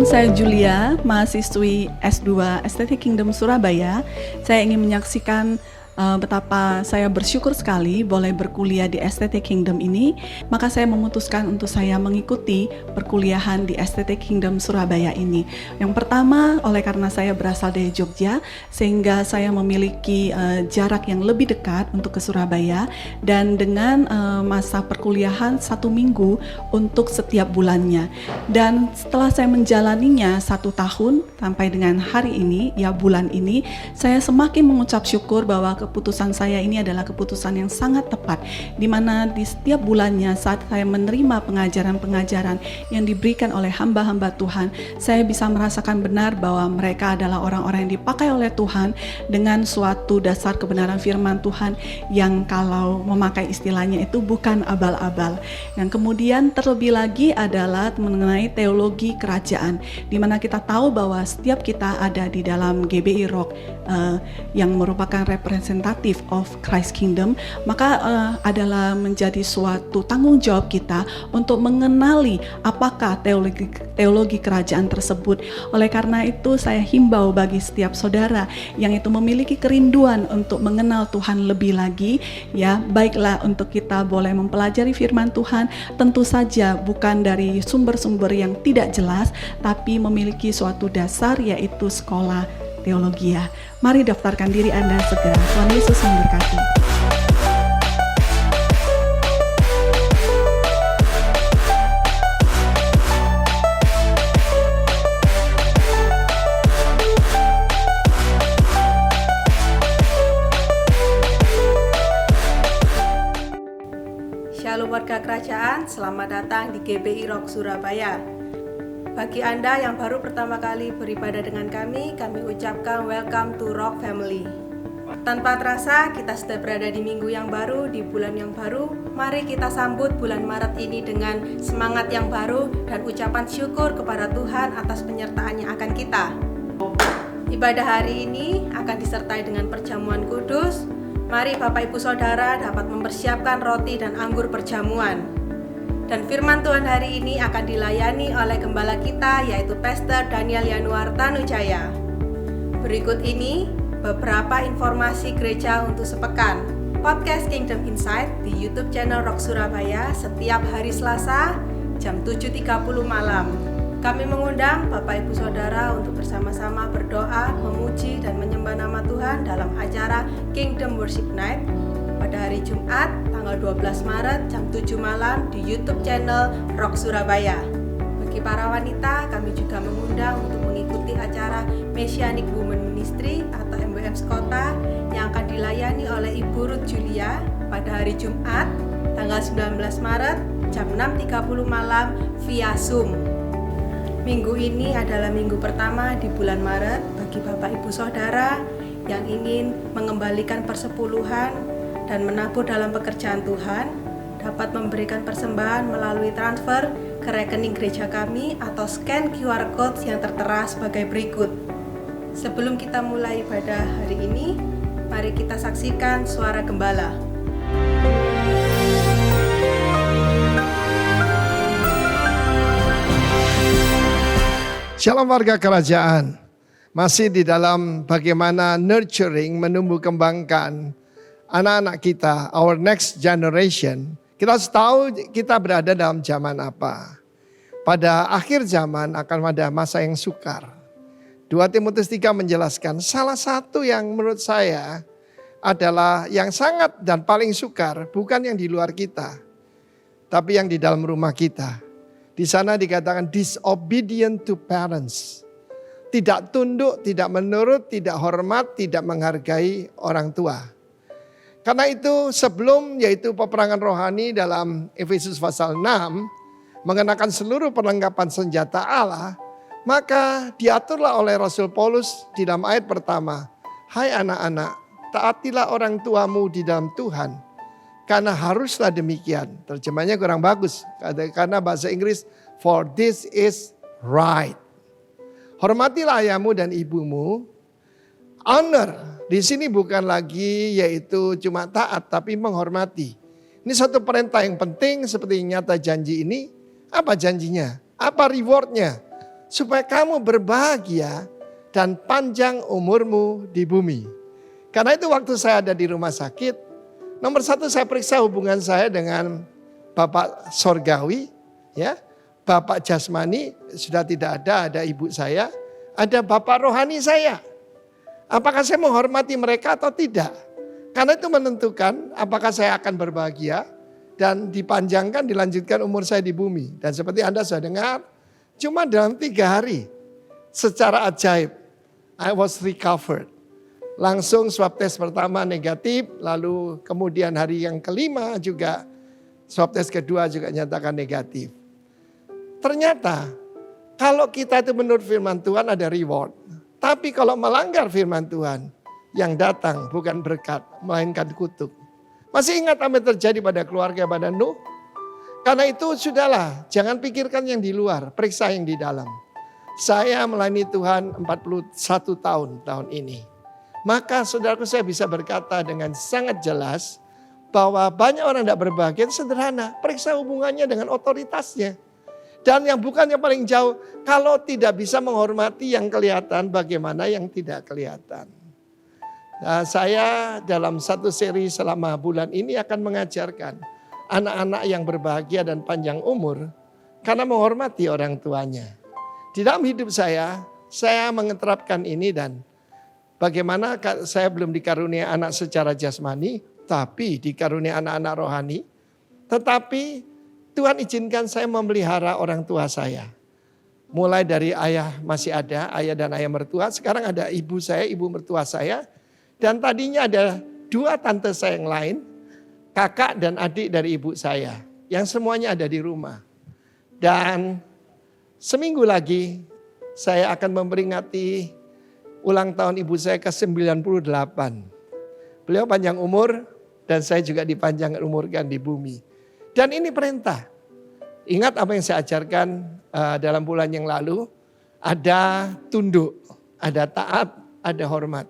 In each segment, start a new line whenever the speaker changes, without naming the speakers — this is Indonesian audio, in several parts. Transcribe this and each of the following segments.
saya Julia, mahasiswi S2 Aesthetic Kingdom Surabaya. Saya ingin menyaksikan betapa saya bersyukur sekali boleh berkuliah di Aesthetic Kingdom ini. Maka saya memutuskan untuk saya mengikuti perkuliahan di Aesthetic Kingdom Surabaya ini. Yang pertama, oleh karena saya berasal dari Jogja, sehingga saya memiliki jarak yang lebih dekat untuk ke Surabaya, dan dengan masa perkuliahan 1 minggu untuk setiap bulannya. Dan setelah saya menjalaninya 1 tahun sampai dengan hari ini, ya bulan ini, saya semakin mengucap syukur bahwa keputusan saya ini adalah keputusan yang sangat tepat, di mana di setiap bulannya saat saya menerima pengajaran-pengajaran yang diberikan oleh hamba-hamba Tuhan, saya bisa merasakan benar bahwa mereka adalah orang-orang yang dipakai oleh Tuhan dengan suatu dasar kebenaran firman Tuhan yang kalau memakai istilahnya itu bukan abal-abal. Yang kemudian terlebih lagi adalah mengenai teologi kerajaan, di mana kita tahu bahwa setiap kita ada di dalam GBI Rock yang merupakan representatif of Christ Kingdom, maka adalah menjadi suatu tanggung jawab kita untuk mengenali apakah teologi kerajaan tersebut. Oleh karena itu saya himbau bagi setiap saudara yang itu memiliki kerinduan untuk mengenal Tuhan lebih lagi, ya baiklah untuk kita boleh mempelajari firman Tuhan, tentu saja bukan dari sumber-sumber yang tidak jelas, tapi memiliki suatu dasar yaitu sekolah teologi. Mari daftarkan diri Anda segera. Tuhan Yesus memberkati.
Shalom warga kerajaan, selamat datang di GBI Rock Surabaya. Bagi Anda yang baru pertama kali beribadah dengan kami ucapkan welcome to Rock Family. Tanpa terasa, kita sudah berada di minggu yang baru, di bulan yang baru. Mari kita sambut bulan Maret ini dengan semangat yang baru dan ucapan syukur kepada Tuhan atas penyertaannya akan kita. Ibadah hari ini akan disertai dengan perjamuan kudus. Mari Bapak Ibu Saudara dapat mempersiapkan roti dan anggur perjamuan. Dan firman Tuhan hari ini akan dilayani oleh gembala kita, yaitu Pastor Daniel Yanuar Tanujaya. Berikut ini beberapa informasi gereja untuk sepekan. Podcast Kingdom Insight di YouTube channel Rock Surabaya setiap hari Selasa jam 7.30 malam. Kami mengundang Bapak Ibu Saudara untuk bersama-sama berdoa, memuji dan menyembah nama Tuhan dalam acara Kingdom Worship Night pada hari Jumat tanggal 12 Maret jam 7 malam di YouTube channel Rock Surabaya. Bagi para wanita, kami juga mengundang untuk mengikuti acara Messianic Women Ministry atau MWM Kota yang akan dilayani oleh Ibu Ruth Julia pada hari Jumat tanggal 19 Maret jam 6.30 malam via Zoom. Minggu ini adalah minggu pertama di bulan Maret bagi Bapak Ibu Saudara yang ingin mengembalikan persepuluhan dan menabur dalam pekerjaan Tuhan, dapat memberikan persembahan melalui transfer ke rekening gereja kami atau scan QR Code yang tertera sebagai berikut. Sebelum kita mulai ibadah hari ini, mari kita saksikan suara gembala.
Shalom warga kerajaan. Masih di dalam bagaimana nurturing, menumbuh kembangkan anak-anak kita, our next generation. Kita harus tahu kita berada dalam zaman apa. Pada akhir zaman akan ada masa yang sukar. 2 Timotius 3 menjelaskan salah satu yang menurut saya adalah yang sangat dan paling sukar bukan yang di luar kita, tapi yang di dalam rumah kita. Di sana dikatakan disobedient to parents. Tidak tunduk, tidak menurut, tidak hormat, tidak menghargai orang tua. Karena itu sebelum yaitu peperangan rohani dalam Efesus pasal 6 mengenakan seluruh perlengkapan senjata Allah, maka diaturlah oleh Rasul Paulus di dalam ayat pertama, hai anak-anak, taatilah orang tuamu di dalam Tuhan, karena haruslah demikian. Terjemahnya kurang bagus, karena bahasa Inggris, for this is right. Hormatilah ayahmu dan ibumu. Honor di sini bukan lagi yaitu cuma taat, tapi menghormati. Ini satu perintah yang penting seperti nyata janji ini. Apa janjinya? Apa rewardnya? supaya kamu berbahagia dan panjang umurmu di bumi. Karena itu waktu saya ada di rumah sakit, nomor satu saya periksa hubungan saya dengan Bapak Sorgawi, ya, Bapak Jasmani sudah tidak ada ibu saya, ada Bapak Rohani saya. Apakah saya menghormati mereka atau tidak? Karena itu menentukan apakah saya akan berbahagia dan dipanjangkan, dilanjutkan umur saya di bumi. Dan seperti Anda sudah dengar, cuma dalam 3 hari secara ajaib, I was recovered. Langsung swab test pertama negatif, lalu kemudian hari yang kelima juga swab test kedua juga nyatakan negatif. Ternyata kalau kita itu menurut firman Tuhan ada reward. Tapi kalau melanggar firman Tuhan, yang datang bukan berkat, melainkan kutuk. Masih ingat apa yang terjadi pada keluarga pada Nuh? Karena itu sudahlah, jangan pikirkan yang di luar, periksa yang di dalam. Saya melayani Tuhan 41 tahun ini. Maka saudaraku, saya bisa berkata dengan sangat jelas bahwa banyak orang tidak berbahagia itu sederhana. Periksa hubungannya dengan otoritasnya. Dan yang bukan yang paling jauh, kalau tidak bisa menghormati yang kelihatan, bagaimana yang tidak kelihatan. Nah, saya dalam satu seri selama bulan ini akan mengajarkan anak-anak yang berbahagia dan panjang umur karena menghormati orang tuanya. Di dalam hidup saya mengeterapkan ini dan bagaimana saya belum dikarunia anak secara jasmani, tapi dikarunia anak-anak rohani. Tetapi Tuhan izinkan saya memelihara orang tua saya. Mulai dari ayah masih ada, ayah dan ayah mertua. Sekarang ada ibu saya, ibu mertua saya. Dan tadinya ada 2 tante saya yang lain, kakak dan adik dari ibu saya. Yang semuanya ada di rumah. Dan seminggu lagi saya akan memperingati ulang tahun ibu saya ke-98. Beliau panjang umur dan saya juga dipanjangkan umurkan di bumi. Dan ini perintah. Ingat apa yang saya ajarkan dalam bulan yang lalu. Ada tunduk, ada taat, ada hormat.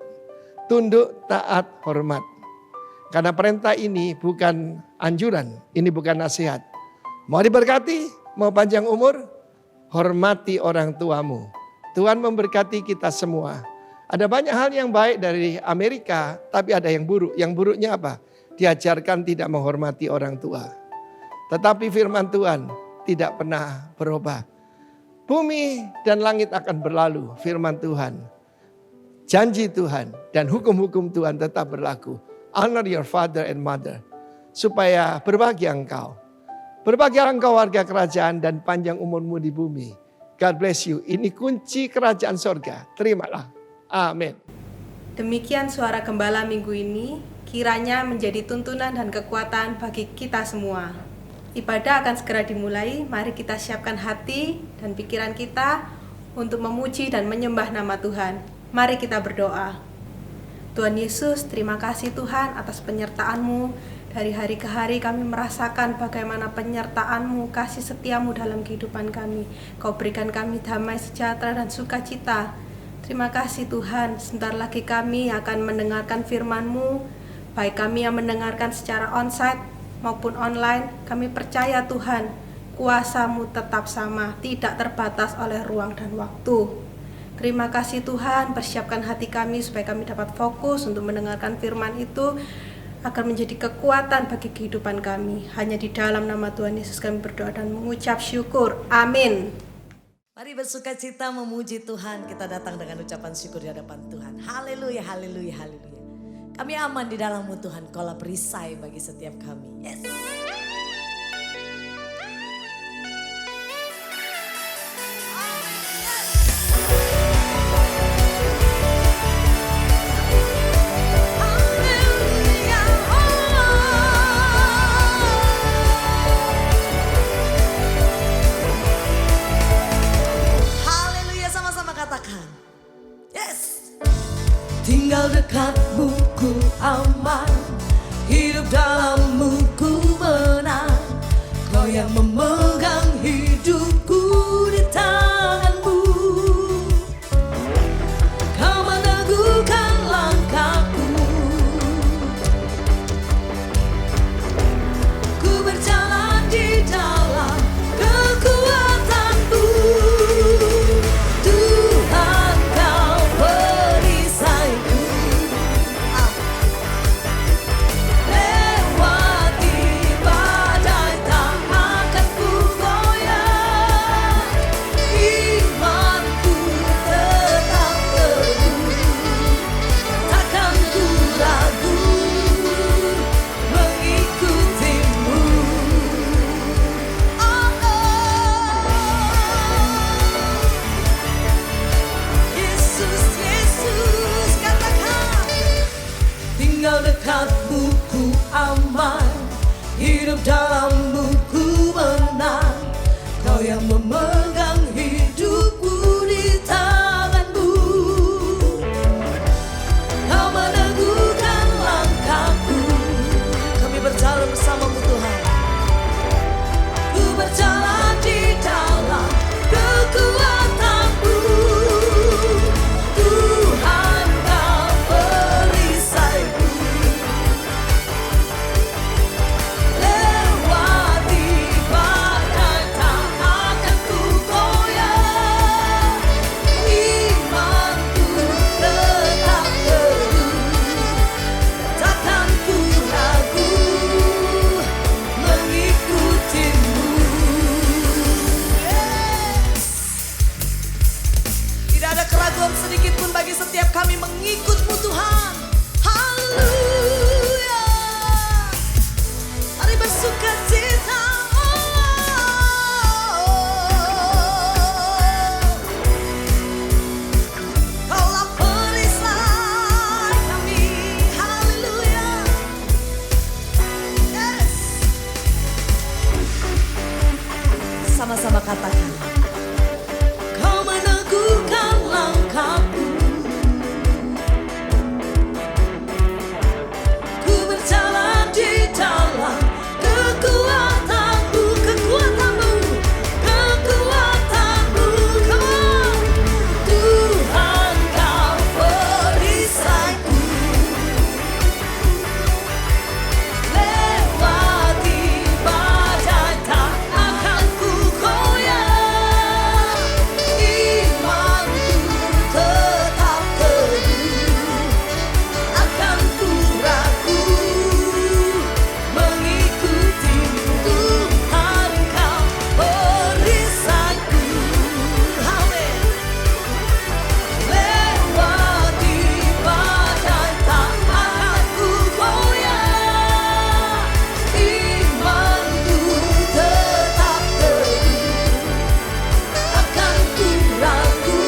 Tunduk, taat, hormat. Karena perintah ini bukan anjuran, ini bukan nasihat. Mau diberkati, mau panjang umur, hormati orang tuamu. Tuhan memberkati kita semua. Ada banyak hal yang baik dari Amerika, tapi ada yang buruk. Yang buruknya apa? Diajarkan tidak menghormati orang tua. Tetapi firman Tuhan tidak pernah berubah. Bumi dan langit akan berlalu, firman Tuhan. Janji Tuhan dan hukum-hukum Tuhan tetap berlaku. Honor your father and mother. Supaya berbahagia engkau. Berbahagia engkau warga kerajaan dan panjang umurmu di bumi. God bless you. Ini kunci kerajaan sorga. Terimalah. Amin.
Demikian suara gembala minggu ini, kiranya menjadi tuntunan dan kekuatan bagi kita semua. Ibadah akan segera dimulai, mari kita siapkan hati dan pikiran kita untuk memuji dan menyembah nama Tuhan. Mari kita berdoa. Tuhan Yesus, terima kasih Tuhan atas penyertaan-Mu. Dari hari ke hari kami merasakan bagaimana penyertaan-Mu, kasih setia-Mu dalam kehidupan kami. Kau berikan kami damai, sejahtera dan sukacita. Terima kasih Tuhan, sebentar lagi kami akan mendengarkan firman-Mu. Baik kami yang mendengarkan secara onsite maupun online, kami percaya Tuhan, kuasa-Mu tetap sama, tidak terbatas oleh ruang dan waktu. Terima kasih Tuhan, persiapkan hati kami supaya kami dapat fokus untuk mendengarkan firman itu, agar menjadi kekuatan bagi kehidupan kami. Hanya di dalam nama Tuhan Yesus kami berdoa dan mengucap syukur. Amin.
Mari bersuka cita memuji Tuhan. Kita datang dengan ucapan syukur di hadapan Tuhan. Haleluya, haleluya, haleluya. Kami aman di dalam-Mu Tuhan. Kaulah perisai bagi setiap kami. Yes. Haleluya, sama-sama katakan. Yes. Tinggal dekatmu ku aman, hidup dalammu ku menang. Kau yang memegang hidupku di tanganmu. Kau meneguhkan langkahku. Ku berjalan di dalam kekuatanmu. keraguan sedikit pun bagi setiap kami mengikut-Mu Tuhan. Haleluya. Mari bersuka cita. Kaulah perisai kami. Haleluya. Yes. Sama-sama katakan. Kau meneguhkan langkahku. Ku berjalan di dalam kekuatan-Mu, kekuatan-Mu, kekuatan-Mu. Come on. Tuhan, Kau perisaiku. Lewati badai tak akan ku goyah. Imanku tetap teguh, akan ku ragu mengikuti-Mu. Tuhan, Kau perisaiku. Amin. Lewati badai tak akan ku goyah. Imanku tetap teguh, akan ku ragu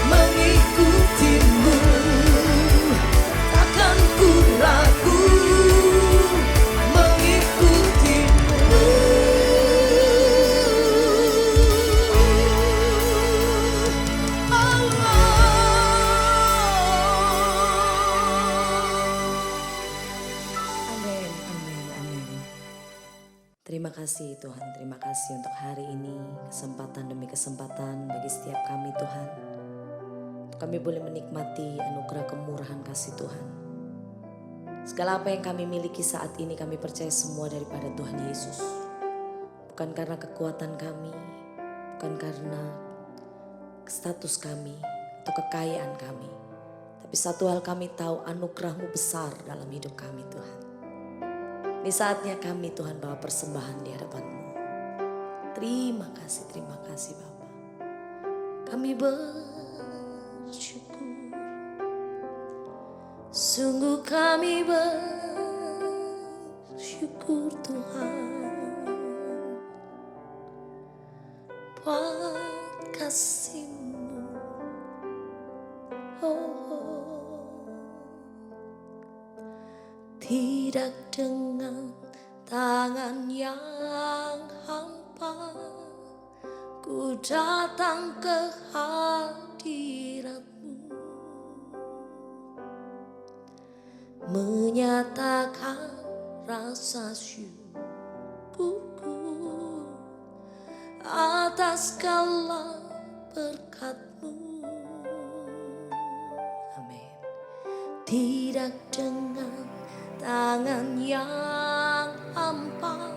mengikuti-Mu. Takkan ku ragu mengikuti-Mu. Amin, amin, amin. Terima kasih Tuhan, terima kasih untuk hari ini, kesempatan demi kesempatan bagi setiap kami Tuhan. Untuk kami boleh menikmati anugerah kemurahan kasih Tuhan. Segala apa yang kami miliki saat ini kami percaya semua daripada Tuhan Yesus. Bukan karena kekuatan kami, bukan karena status kami atau kekayaan kami. Tapi satu hal kami tahu, anugerah-Mu besar dalam hidup kami Tuhan. Ini saatnya kami Tuhan bawa persembahan di hadapan-Mu. Terima kasih Bapa. Kami bersyukur. Sungguh kami bersyukur Tuhan. Buat kasih-Mu. Tidak dengan tangan yang hampa ku datang ke hadirat-Mu, menyatakan rasa syukurku atas segala berkat-Mu. Amin. Tidak dengan tangan yang hampa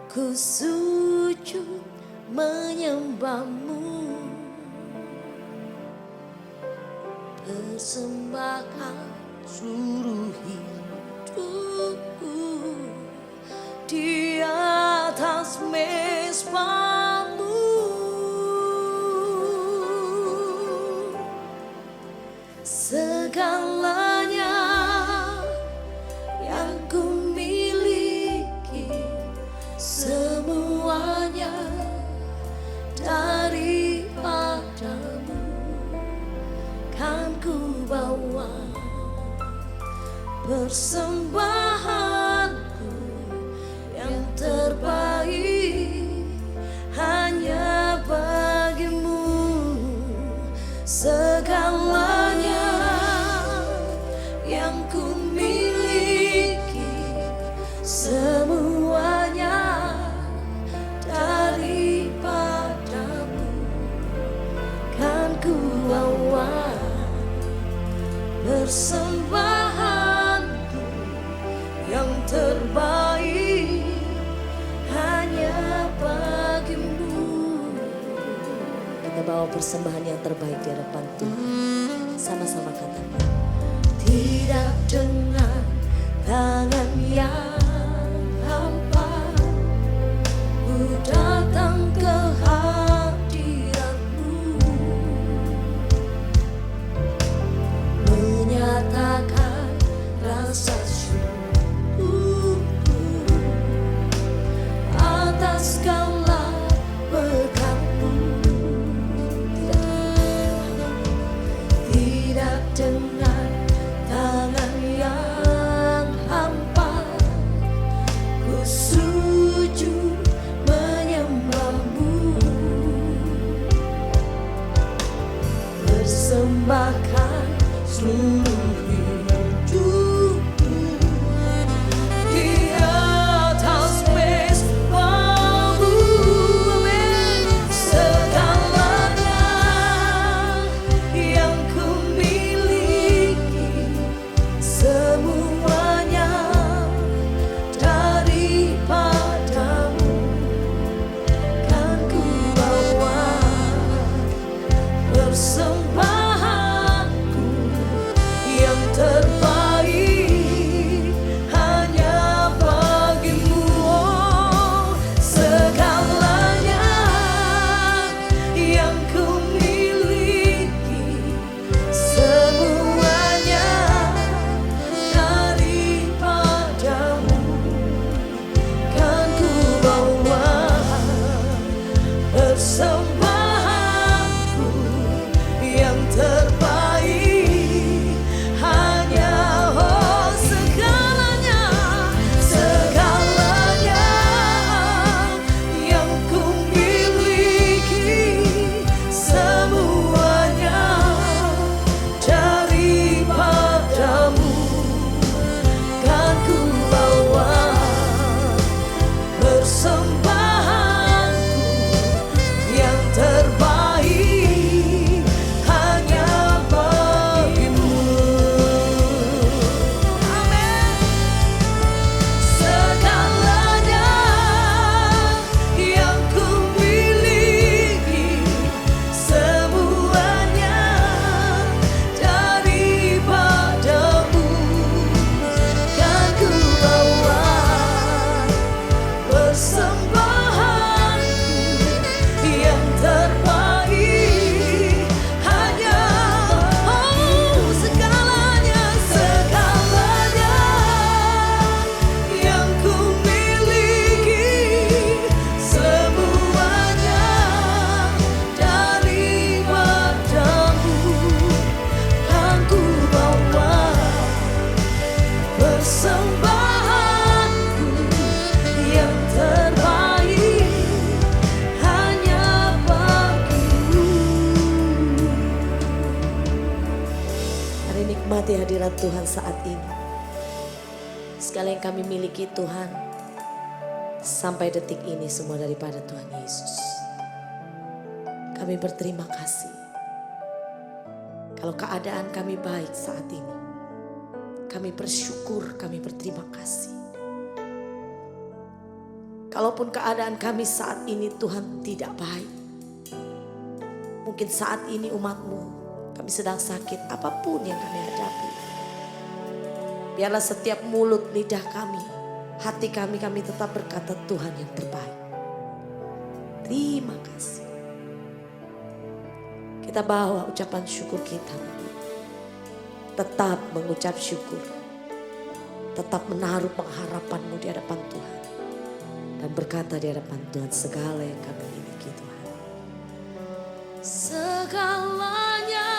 ku sujud menyembah-Mu, persembahkan seluruh hidupku di atas mezbah-Mu. Segalanya yang ku miliki, semuanya daripada-Mu kan ku bawa, persembahanku yang terbaik hanya bagi-Mu. Segalanya yang ku miliki, semuanya daripada-Mu kan ku bawa, persembahanku yang terbaik hanya bagi-Mu. Kita bawa persembahan yang terbaik di hadapan Tuhan. Sama-sama katakan. Tidak dengan tangan yang hampa ku datang ke hadirat-Mu, persembahkan seluruh hidupku di atas mezbamu. Amin. Segalanya yang ku miliki, semuanya daripadamu, kan ku bawa persembahanku yang terbaik hanya bagimu. Oh, segalanya yang ku miliki, semuanya daripadamu, kan ku bawa persembahanku yang terbaik hanya. Oh, segalanya, segalanya yang ku miliki, semuanya daripadamu, kan ku bawa persembahanku yang terbaik hanya bagimu. Amin. Segalanya yang ku miliki, semuanya daripadamu, kan ku bawa persembahanku yang terbaik hanya. Oh, segalanya, segalanya yang ku miliki, semuanya daripadamu, kan ku bawa persembahanku yang terbaik hanya bagimu. Mari nikmati hadirat Tuhan saat ini. Segala yang kami miliki Tuhan, sampai detik ini semua daripada Tuhan Yesus. Kami berterima kasih. Kalau keadaan kami baik saat ini, kami bersyukur, kami berterima kasih. Kalaupun keadaan kami saat ini Tuhan tidak baik, mungkin saat ini umat-Mu, kami sedang sakit, apapun yang kami hadapi, biarlah setiap mulut, lidah kami, hati kami tetap berkata Tuhan yang terbaik. Terima kasih. Kita bawa ucapan syukur kita, tetap mengucap syukur, tetap menaruh pengharapanmu di hadapan Tuhan, dan berkata di hadapan Tuhan segala yang kami miliki Tuhan. Segalanya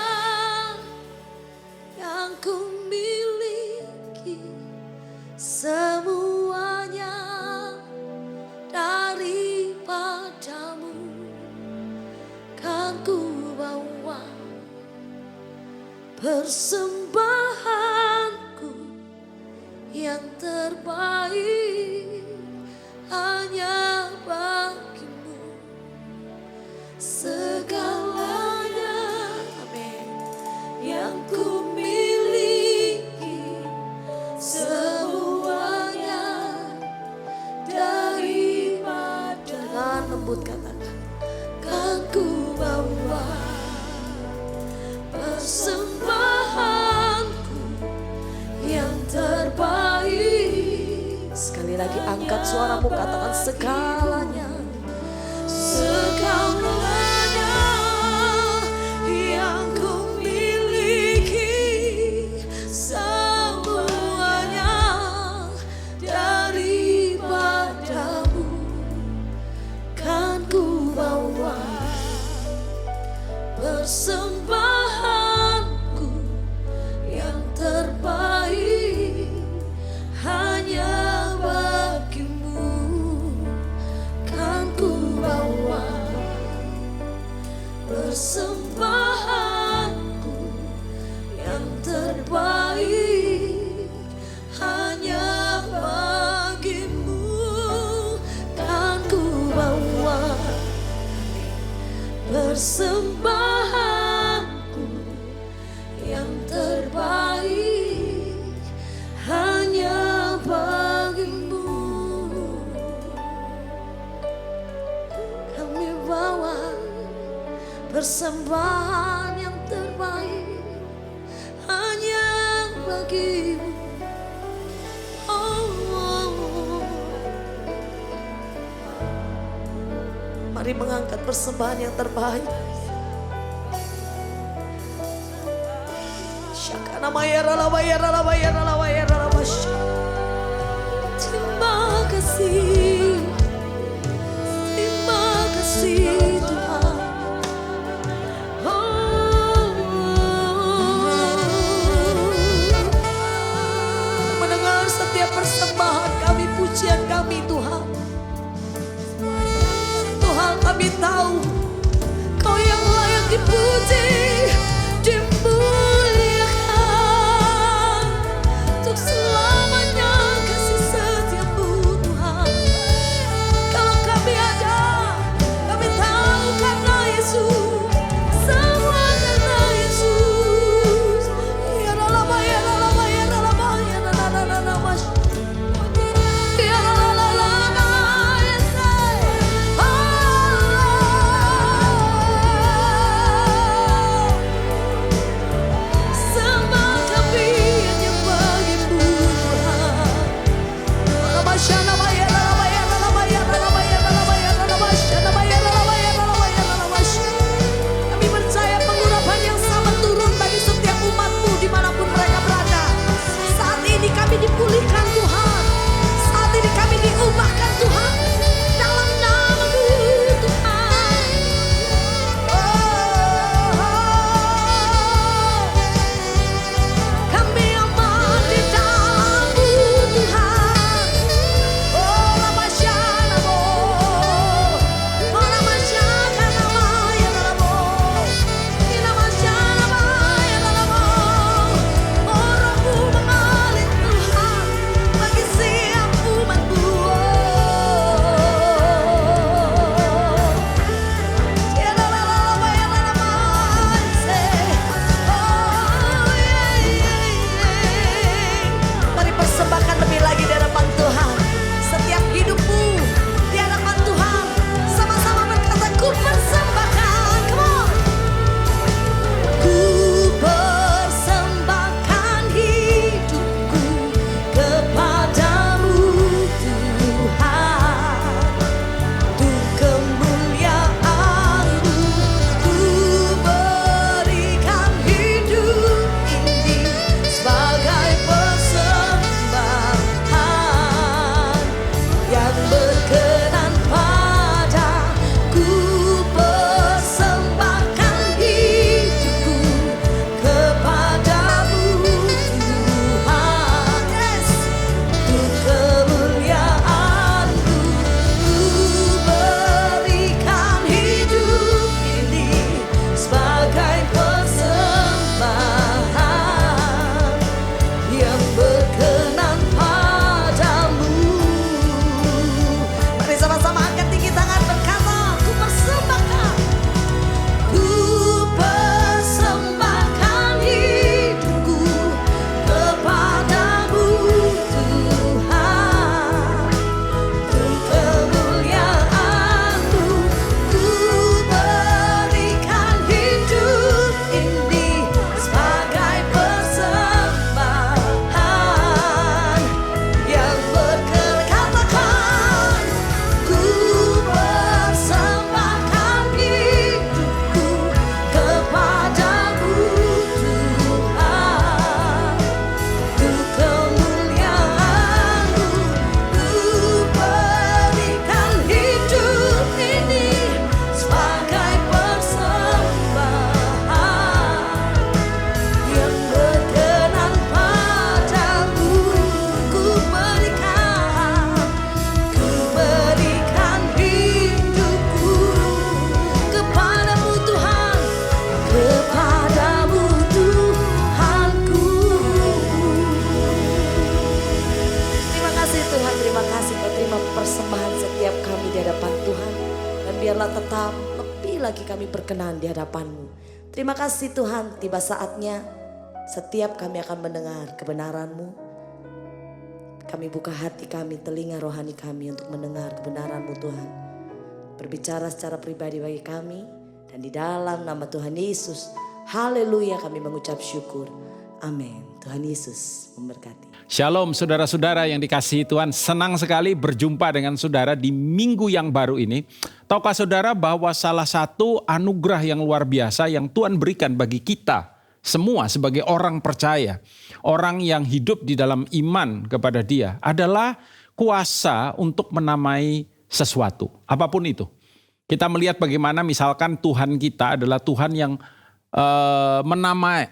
yang ku miliki, semuanya daripadamu, kan ku bawa persembahanku yang terbaik hanya bagimu. Segalanya, amin, yang ku miliki, semuanya daripada. Dengan lembut katakan, kan ku bawa persembahanku yang terbaik. Sekali lagi angkat suaramu, katakan segalanya. Segalanya yang ku miliki, semuanya daripadamu, kan ku bawa persembahanku yang terbaik hanya bagimu, kan ku bawa persembahanku persembahanku yang terbaik hanya bagimu. Kami bawa persembahan yang terbaik hanya bagimu. Mari mengangkat persembahan yang terbaik. Terima kasih, terima kasih Tuhan. Mendengar setiap persembahan kami, pujian kami Tuhan. Tuhan, kami tahu Kau yang layak dipuji, dimuliakan. Untuk selamanya kasih setiamu Tuhan. Kalau kami ada, kami tahu karena Yesus. Semua karena Yesus. Ya lalama, ya lalama, ya lalama, ya lalama. Ya lalama, ya say. Sembah kami hanya bagimu Tuhan. Shana Maya Lalama ya Lalama ya Lalama ya Lalama ya Lalama Shana Maya Lalama ya Lalama ya Lalama. Kami percaya pengurapan yang sama turun bagi setiap umat-Mu dimanapun mereka berada. Saat ini kami dipulihkan Tuhan. Saat ini kami diubahkan Tuhan. Dalam nama-Mu Tuhan. Kami aman di dalam-Mu Tuhan. Oh lama syana mo, oh lama syana nama ya lama, ini lama syana ya lama. Oh Rohmu mengalir Tuhan bagi setiap umat-Mu. Ya lama ya lama, say oh mari persembahkan lebih lagi di hadapan Tuhan. Setiap hidupmu di hadapan Tuhan, sama-sama berkata ku persembahkan. Come on. Ku persembahkan hidupku kepadamu Tuhan. Untuk kemuliaan-Mu ku berikan hidup ini sebagai persembahan yang berkenan padaku. Persembahkan hidupku kepadamu Tuhan. Yes. Untuk kemuliaan-Mu ku berikan hidup ini sebagai persembahan yang berkenan padamu. Mari sama-sama angkat tinggi tangan berkata, ku persembahkan. Ku persembahkan hidupku kepadamu Tuhan. Untuk kemuliaan-Mu ku berikan hidup ini sebagai persembahan yang berkenan. Katakan, ku persembahkan hidupku kepadamu Tuhan. Untuk kemuliaan-Mu ku berikan hidup ini sebagai persembahan yang berkenan padamu. Ku berikan hidupku kepadamu Tuhan, kepadamu Tuhanku. Terima kasih Tuhan, terima kasih Kau terima persembahan setiap kami di hadapan Tuhan. Dan biarlah tetap lebih lagi kami berkenan di hadapan-Mu. Terima kasih Tuhan, tiba saatnya setiap kami akan mendengar kebenaran-Mu. Kami buka hati kami, telinga rohani kami untuk mendengar kebenaran-Mu Tuhan. Berbicara secara pribadi bagi kami, dan di dalam nama Tuhan Yesus, haleluya kami mengucap syukur. Amin. Tuhan Yesus memberkati.
Shalom saudara-saudara yang dikasihi Tuhan, senang sekali berjumpa dengan saudara di minggu yang baru ini. Tahukah saudara bahwa salah satu anugerah yang luar biasa yang Tuhan berikan bagi kita semua sebagai orang percaya, orang yang hidup di dalam iman kepada Dia, adalah kuasa untuk menamai sesuatu, apapun itu. Kita melihat bagaimana misalkan Tuhan kita adalah Tuhan yang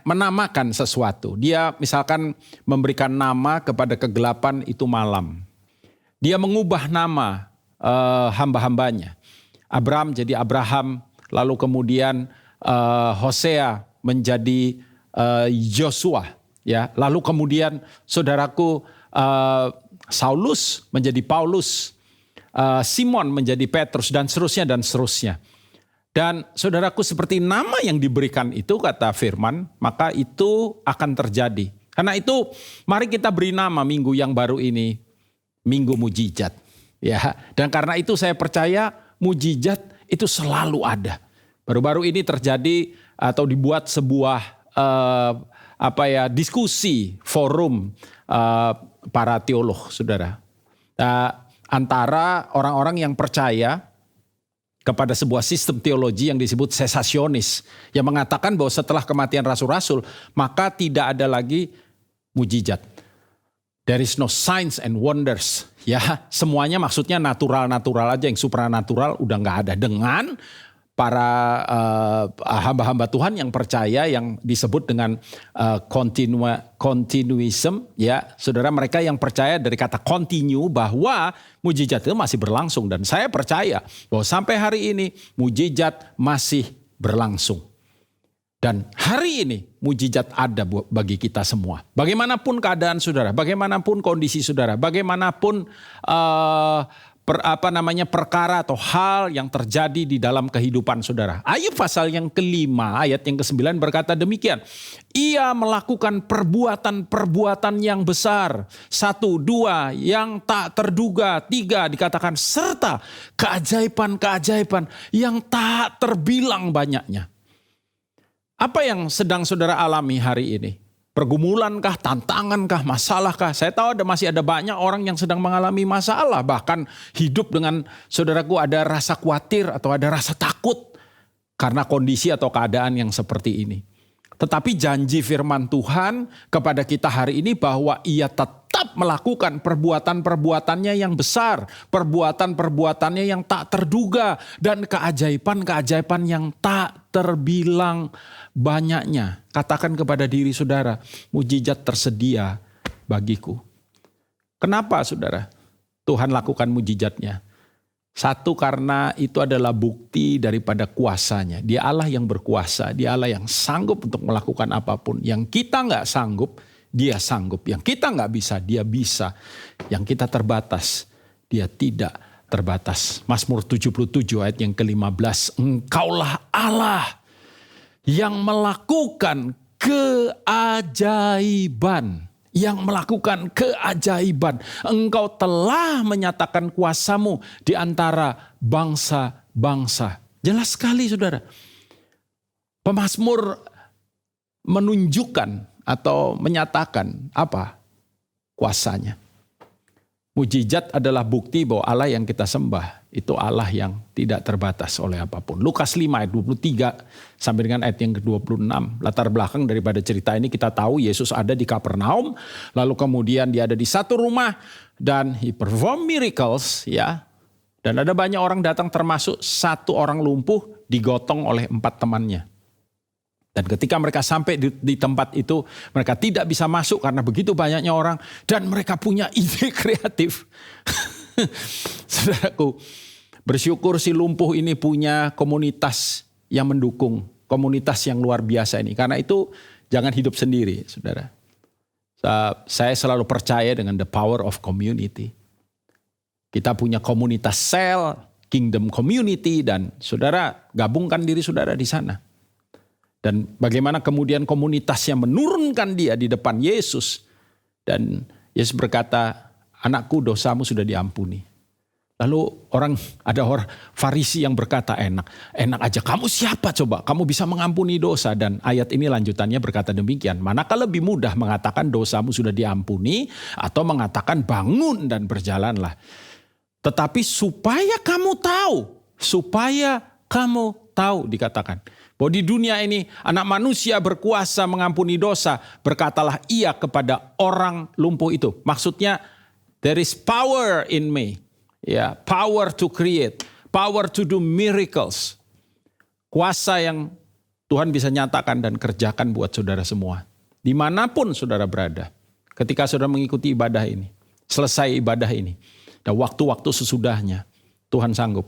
menamakan sesuatu. Dia misalkan memberikan nama kepada kegelapan itu malam. Dia mengubah nama hamba-hambanya. Abraham jadi Abraham, lalu kemudian Hosea menjadi Yosua, ya. Lalu kemudian saudaraku Saulus menjadi Paulus, Simon menjadi Petrus, dan seterusnya dan seterusnya. Dan saudaraku, seperti nama yang diberikan itu, kata firman, maka itu akan terjadi. Karena itu mari kita beri nama minggu yang baru ini Minggu Mujizat, ya. Dan karena itu saya percaya mujizat itu selalu ada. Baru-baru ini terjadi atau dibuat sebuah diskusi forum para teolog, saudara, antara orang-orang yang percaya kepada sebuah sistem teologi yang disebut sesasionis, yang mengatakan bahwa setelah kematian rasul-rasul maka tidak ada lagi mujizat. There is no signs and wonders. Ya, semuanya maksudnya natural-natural aja, yang supranatural udah nggak ada. Dengan para hamba-hamba Tuhan yang percaya, yang disebut dengan continuism, ya, saudara, mereka yang percaya dari kata continue bahwa mujizat itu masih berlangsung. Dan saya percaya bahwa sampai hari ini mujizat masih berlangsung. Dan hari ini mujizat ada bagi kita semua. Bagaimanapun keadaan saudara, bagaimanapun kondisi saudara, bagaimanapun perkara atau hal yang terjadi di dalam kehidupan saudara. Ayub pasal yang kelima ayat yang ke-9 berkata demikian. Ia melakukan perbuatan-perbuatan yang besar. 1, 2 yang tak terduga. 3 dikatakan serta keajaiban-keajaiban yang tak terbilang banyaknya. Apa yang sedang saudara alami hari ini? Pergumulankah, tantangankah, masalahkah? Saya tahu masih ada banyak orang yang sedang mengalami masalah. Bahkan hidup dengan saudaraku ada rasa khawatir atau ada rasa takut karena kondisi atau keadaan yang seperti ini. Tetapi janji firman Tuhan kepada kita hari ini bahwa Ia tetap melakukan perbuatan-perbuatannya yang besar. Perbuatan-perbuatannya yang tak terduga. Dan keajaiban-keajaiban yang tak terbilang banyaknya. Katakan kepada diri saudara, mujizat tersedia bagiku. Kenapa saudara Tuhan lakukan mujizatnya? 1, karena itu adalah bukti daripada kuasanya. Dia Allah yang berkuasa, Dia Allah yang sanggup untuk melakukan apapun. Yang kita nggak sanggup, Dia sanggup. Yang kita nggak bisa, Dia bisa. Yang kita terbatas, Dia tidak terbatas. Mazmur 77 ayat yang ke-15. Engkaulah Allah yang melakukan keajaiban. Yang melakukan keajaiban. Engkau telah menyatakan kuasamu di antara bangsa-bangsa. Jelas sekali saudara. Pemazmur menunjukkan atau menyatakan apa? Kuasanya. Mujizat adalah bukti bahwa Allah yang kita sembah itu Allah yang tidak terbatas oleh apapun. Lukas 5 ayat 23 sampai dengan ayat yang ke-26. Latar belakang daripada cerita ini kita tahu Yesus ada di Kapernaum. Lalu kemudian dia ada di satu rumah dan he perform miracles, ya. Dan ada banyak orang datang termasuk satu orang lumpuh digotong oleh 4 temannya. Dan ketika mereka sampai di tempat itu, mereka tidak bisa masuk karena begitu banyaknya orang. Dan mereka punya ide kreatif. Saudaraku, bersyukur si lumpuh ini punya komunitas yang mendukung. Komunitas yang luar biasa ini. Karena itu jangan hidup sendiri, saudara. Saya selalu percaya dengan the power of community. Kita punya komunitas sel, Kingdom Community dan saudara gabungkan diri saudara di sana. Dan bagaimana kemudian komunitasnya menurunkan dia di depan Yesus. Dan Yesus berkata, anakku dosamu sudah diampuni. Lalu ada orang Farisi yang berkata, enak aja, kamu siapa coba? Kamu bisa mengampuni dosa. Dan ayat ini lanjutannya berkata demikian, manakah lebih mudah mengatakan dosamu sudah diampuni atau mengatakan bangun dan berjalanlah. Tetapi supaya kamu tahu dikatakan. Bahwa di dunia ini anak manusia berkuasa mengampuni dosa. Berkatalah ia kepada orang lumpuh itu. Maksudnya there is power in me. Ya, power to create. Power to do miracles. Kuasa yang Tuhan bisa nyatakan dan kerjakan buat saudara semua. Dimanapun saudara berada. Ketika saudara mengikuti ibadah ini. Selesai ibadah ini. Dan waktu-waktu sesudahnya Tuhan sanggup.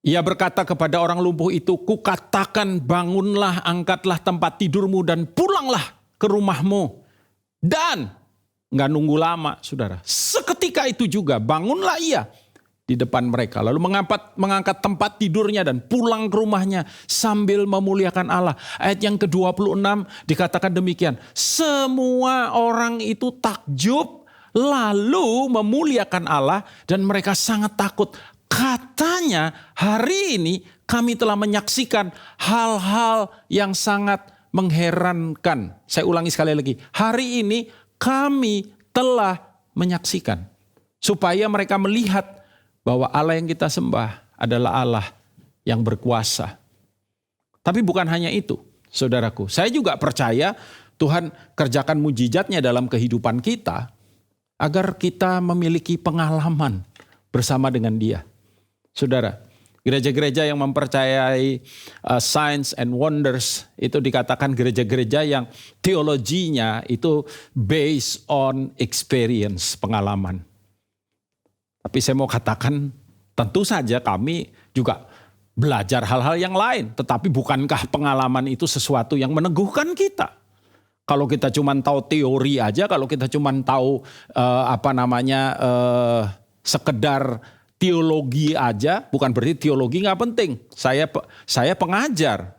Ia berkata kepada orang lumpuh itu, kukatakan bangunlah, angkatlah tempat tidurmu dan pulanglah ke rumahmu. Dan nggak nunggu lama saudara. Seketika itu juga bangunlah ia di depan mereka. Lalu mengangkat tempat tidurnya dan pulang ke rumahnya sambil memuliakan Allah. Ayat yang ke-26 dikatakan demikian. Semua orang itu takjub lalu memuliakan Allah dan mereka sangat takut. Katanya hari ini kami telah menyaksikan hal-hal yang sangat mengherankan. Saya ulangi sekali lagi. Hari ini kami telah menyaksikan. Supaya mereka melihat bahwa Allah yang kita sembah adalah Allah yang berkuasa. Tapi bukan hanya itu, saudaraku. Saya juga percaya Tuhan kerjakan mujizatnya dalam kehidupan kita. Agar kita memiliki pengalaman bersama dengan dia. Saudara, gereja-gereja yang mempercayai signs and wonders itu dikatakan gereja-gereja yang teologinya itu based on experience, pengalaman. Tapi saya mau katakan tentu saja kami juga belajar hal-hal yang lain. Tetapi bukankah pengalaman itu sesuatu yang meneguhkan kita? Kalau kita cuma tahu teori aja, kalau kita cuma tahu sekedar teologi aja, bukan berarti teologi nggak penting. Saya pengajar,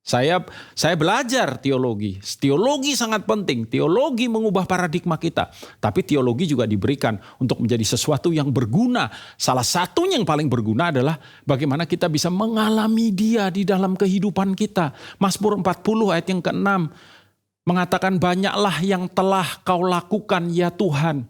saya belajar teologi. Teologi sangat penting. Teologi mengubah paradigma kita. Tapi teologi juga diberikan untuk menjadi sesuatu yang berguna. Salah satunya yang paling berguna adalah bagaimana kita bisa mengalami dia di dalam kehidupan kita. Mazmur 40 ayat yang ke-6. Mengatakan banyaklah yang telah kau lakukan ya Tuhan.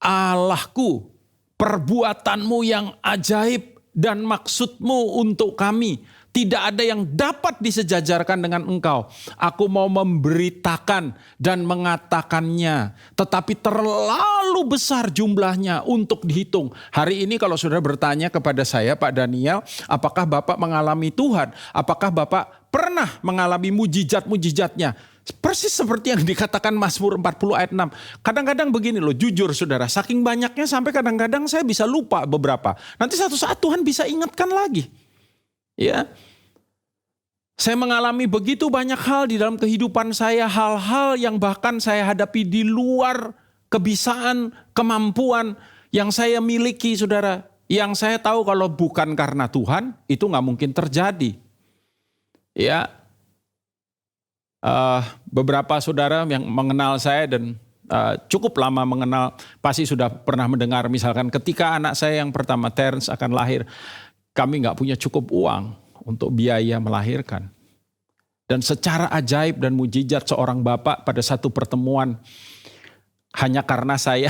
Allahku, perbuatanmu yang ajaib dan maksudmu untuk kami. Tidak ada yang dapat disejajarkan dengan engkau. Aku mau memberitakan dan mengatakannya. Tetapi terlalu besar jumlahnya untuk dihitung. Hari ini kalau saudara bertanya kepada saya, Pak Daniel, apakah Bapak mengalami Tuhan? Apakah Bapak pernah mengalami mujizat-mujizatnya? Persis seperti yang dikatakan Mazmur 40 ayat 6. Kadang-kadang begini loh, jujur saudara. Saking banyaknya sampai kadang-kadang saya bisa lupa beberapa. Nanti satu saat Tuhan bisa ingatkan lagi. Ya, saya mengalami begitu banyak hal di dalam kehidupan saya, hal-hal yang bahkan saya hadapi di luar kebisaan, kemampuan yang saya miliki, saudara. Yang saya tahu kalau bukan karena Tuhan, itu nggak mungkin terjadi. Ya, beberapa saudara yang mengenal saya dan cukup lama mengenal, pasti sudah pernah mendengar misalkan ketika anak saya yang pertama Terence akan lahir, kami nggak punya cukup uang untuk biaya melahirkan. Dan secara ajaib dan mujizat seorang bapak pada satu pertemuan, hanya karena saya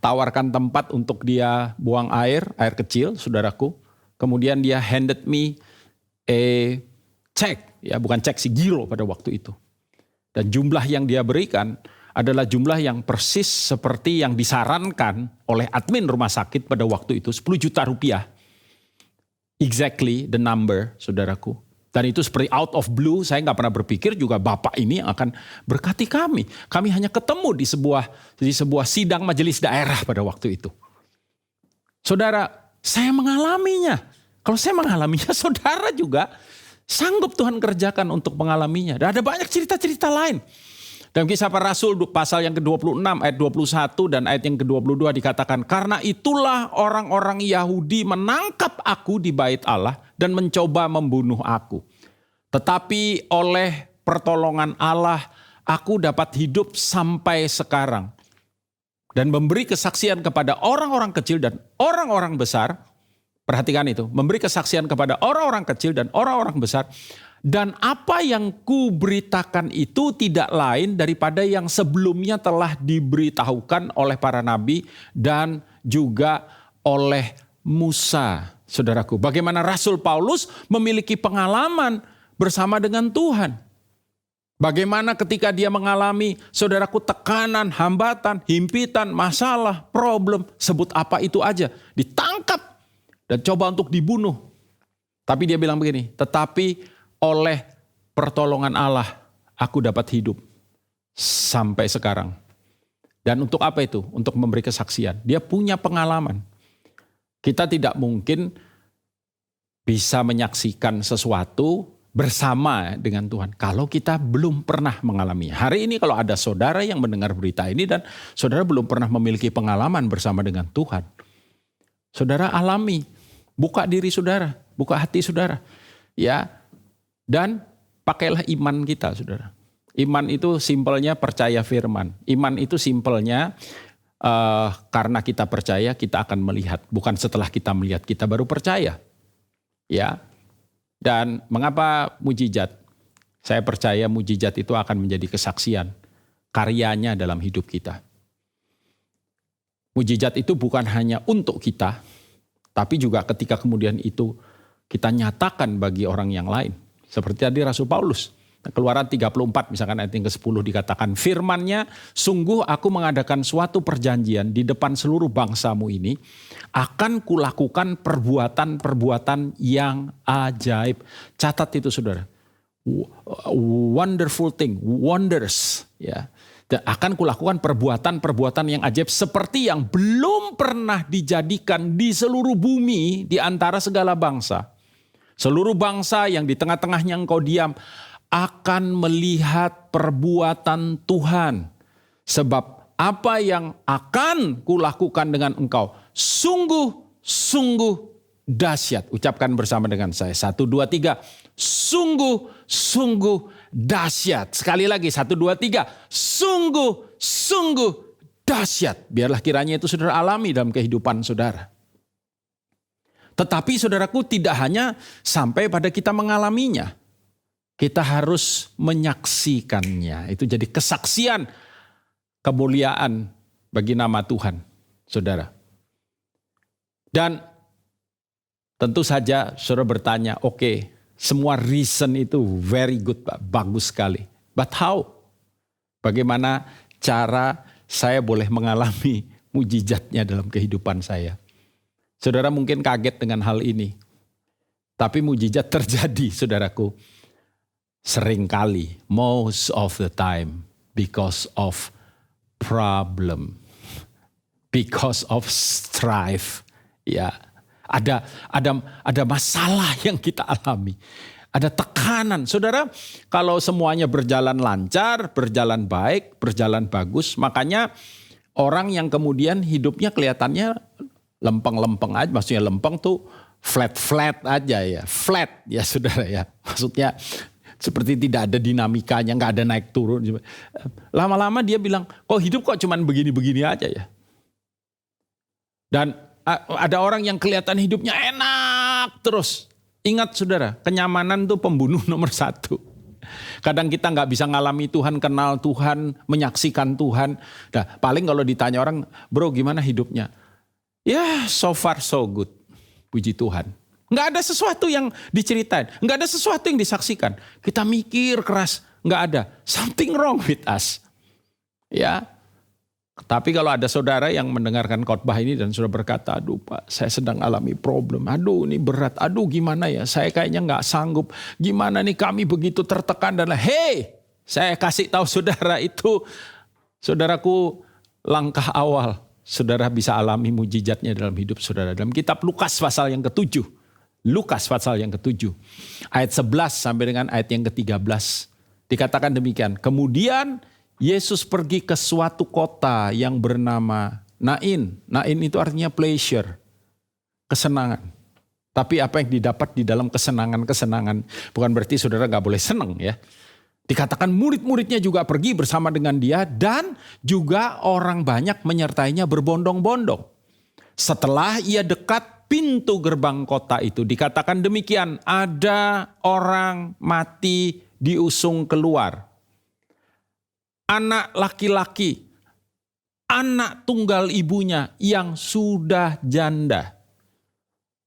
tawarkan tempat untuk dia buang air kecil, saudaraku. Kemudian dia handed me a check, ya bukan cek sih, giro pada waktu itu. Dan jumlah yang dia berikan adalah jumlah yang persis seperti yang disarankan oleh admin rumah sakit pada waktu itu, 10 juta rupiah. Exactly the number, saudaraku. Dan itu seperti out of blue, saya nggak pernah berpikir juga Bapak ini akan berkati kami. Kami hanya ketemu di sebuah sidang majelis daerah pada waktu itu. Saudara, saya mengalaminya. Kalau saya mengalaminya, saudara juga sanggup Tuhan kerjakan untuk mengalaminya. Dan ada banyak cerita-cerita lain. Dalam Kisah Para Rasul pasal yang ke-26 ayat 21 dan ayat yang ke-22 dikatakan, karena itulah orang-orang Yahudi menangkap aku di bait Allah dan mencoba membunuh aku. Tetapi oleh pertolongan Allah aku dapat hidup sampai sekarang. Dan memberi kesaksian kepada orang-orang kecil dan orang-orang besar. Perhatikan itu, memberi kesaksian kepada orang-orang kecil dan orang-orang besar. Dan apa yang kuberitakan itu tidak lain daripada yang sebelumnya telah diberitahukan oleh para nabi dan juga oleh Musa. Saudaraku, bagaimana Rasul Paulus memiliki pengalaman bersama dengan Tuhan. Bagaimana ketika dia mengalami, saudaraku, tekanan, hambatan, himpitan, masalah, problem, sebut apa itu aja, ditangkap dan coba untuk dibunuh. Tapi dia bilang begini, tetapi oleh pertolongan Allah, aku dapat hidup sampai sekarang. Dan untuk apa itu? Untuk memberi kesaksian. Dia punya pengalaman. Kita tidak mungkin bisa menyaksikan sesuatu bersama dengan Tuhan kalau kita belum pernah mengalaminya. Hari ini kalau ada saudara yang mendengar berita ini dan saudara belum pernah memiliki pengalaman bersama dengan Tuhan, saudara alami, buka diri saudara, buka hati saudara, ya. Dan pakailah iman kita, saudara. Iman itu simpelnya percaya firman. Iman itu simpelnya karena kita percaya kita akan melihat. Bukan setelah kita melihat kita baru percaya. Ya. Dan mengapa mujizat? Saya percaya mujizat itu akan menjadi kesaksian karyanya dalam hidup kita. Mujizat itu bukan hanya untuk kita, tapi juga ketika kemudian itu kita nyatakan bagi orang yang lain. Seperti tadi Rasul Paulus, Keluaran 34 misalkan ayat yang ke-10 dikatakan, firman-Nya, sungguh aku mengadakan suatu perjanjian di depan seluruh bangsamu ini, akan kulakukan perbuatan-perbuatan yang ajaib. Catat itu saudara, wonderful thing, wonders, ya. Dan akan kulakukan perbuatan-perbuatan yang ajaib seperti yang belum pernah dijadikan di seluruh bumi di antara segala bangsa. Seluruh bangsa yang di tengah-tengahnya engkau diam akan melihat perbuatan Tuhan. Sebab apa yang akan kulakukan dengan engkau sungguh-sungguh dahsyat. Ucapkan bersama dengan saya. 1, 2, 3. Sungguh-sungguh dahsyat. Sekali lagi 1, 2, 3. Sungguh-sungguh dahsyat. Biarlah kiranya itu saudara alami dalam kehidupan saudara. Tetapi saudaraku tidak hanya sampai pada kita mengalaminya. Kita harus menyaksikannya. Itu jadi kesaksian kemuliaan bagi nama Tuhan, saudara. Dan tentu saja saudara bertanya, oke, semua reason itu very good, Pak, bagus sekali. But how? Bagaimana cara saya boleh mengalami mujizatnya dalam kehidupan saya? Saudara mungkin kaget dengan hal ini. Tapi mujizat terjadi, saudaraku. Seringkali, most of the time, because of problem. Because of strife. Ya, ada masalah yang kita alami. Ada tekanan. Saudara, kalau semuanya berjalan lancar, berjalan baik, berjalan bagus, makanya orang yang kemudian hidupnya kelihatannya lempeng-lempeng aja, maksudnya lempeng tuh flat-flat aja ya, flat ya saudara ya. Maksudnya seperti tidak ada dinamikanya, nggak ada naik turun. Lama-lama dia bilang, kok hidup kok cuman begini-begini aja ya. Dan ada orang yang kelihatan hidupnya enak terus. Ingat saudara, kenyamanan tuh pembunuh nomor 1. Kadang kita nggak bisa ngalami Tuhan, kenal Tuhan, menyaksikan Tuhan. Nah, paling kalau ditanya orang, bro gimana hidupnya? Ya so far so good, puji Tuhan. Nggak ada sesuatu yang diceritain, nggak ada sesuatu yang disaksikan. Kita mikir keras, nggak ada. Something wrong with us. Ya, tapi kalau ada saudara yang mendengarkan khotbah ini dan sudah berkata, aduh Pak, saya sedang alami problem. Aduh ini berat, aduh gimana ya, saya kayaknya nggak sanggup. Gimana nih kami begitu tertekan dan hey, saya kasih tahu saudara itu, saudaraku langkah awal. Saudara bisa alami mujizatnya dalam hidup saudara. Dalam kitab Lukas pasal yang ke-7. Lukas pasal yang ke-7. Ayat 11 sampai dengan ayat yang ke-13. Dikatakan demikian. Kemudian Yesus pergi ke suatu kota yang bernama Nain. Nain itu artinya pleasure, kesenangan. Tapi apa yang didapat di dalam kesenangan-kesenangan, bukan berarti saudara gak boleh senang ya. Dikatakan murid-muridnya juga pergi bersama dengan dia dan juga orang banyak menyertainya berbondong-bondong. Setelah ia dekat pintu gerbang kota itu, dikatakan demikian, ada orang mati diusung keluar. Anak laki-laki, anak tunggal ibunya yang sudah janda.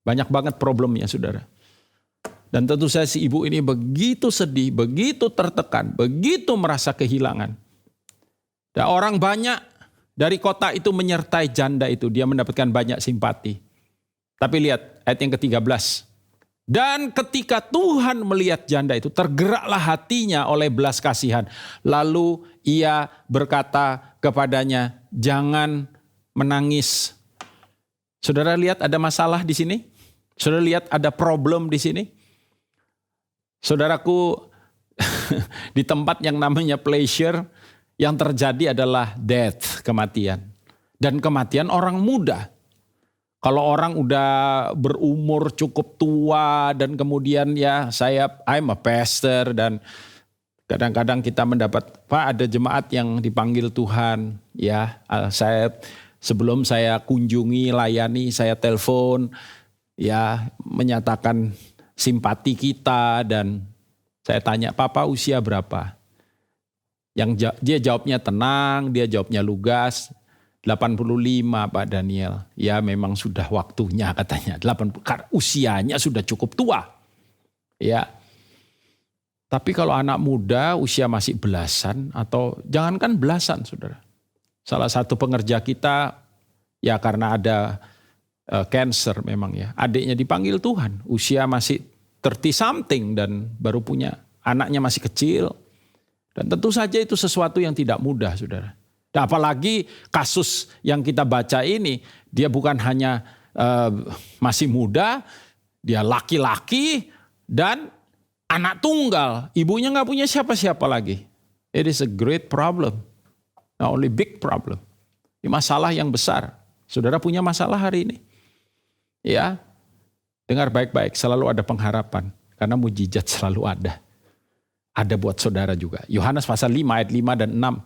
Banyak banget problemnya saudara. Dan tentu saja si ibu ini begitu sedih, begitu tertekan, begitu merasa kehilangan. Dan orang banyak dari kota itu menyertai janda itu. Dia mendapatkan banyak simpati. Tapi lihat ayat yang ke-13. Dan ketika Tuhan melihat janda itu, tergeraklah hatinya oleh belas kasihan. Lalu ia berkata kepadanya, jangan menangis. Saudara lihat ada masalah di sini? Saudara lihat ada problem di sini? Saudaraku, di tempat yang namanya pleasure, yang terjadi adalah death, kematian. Dan kematian orang muda. Kalau orang udah berumur cukup tua dan kemudian ya I'm a pastor dan kadang-kadang kita mendapat, Pak ada jemaat yang dipanggil Tuhan. Ya, sebelum saya kunjungi, layani, saya telepon, ya menyatakan simpati kita dan saya tanya, Papa usia berapa? Dia jawabnya tenang, dia jawabnya lugas, 85 Pak Daniel. Ya memang sudah waktunya katanya, 80, karena usianya sudah cukup tua. Ya. Tapi kalau anak muda usia masih belasan atau jangankan belasan saudara. Salah satu pengerja kita ya karena ada cancer memang ya. Adiknya dipanggil Tuhan, usia masih 30 something dan baru punya anaknya masih kecil. Dan tentu saja itu sesuatu yang tidak mudah saudara. Dan apalagi kasus yang kita baca ini, dia bukan hanya masih muda, dia laki-laki dan anak tunggal. Ibunya gak punya siapa-siapa lagi. It is a great problem. Not only big problem. Ini masalah yang besar. Saudara punya masalah hari ini. Ya, dengar baik-baik, selalu ada pengharapan. Karena mujizat selalu ada. Ada buat saudara juga. Yohanes pasal 5 ayat 5 dan 6.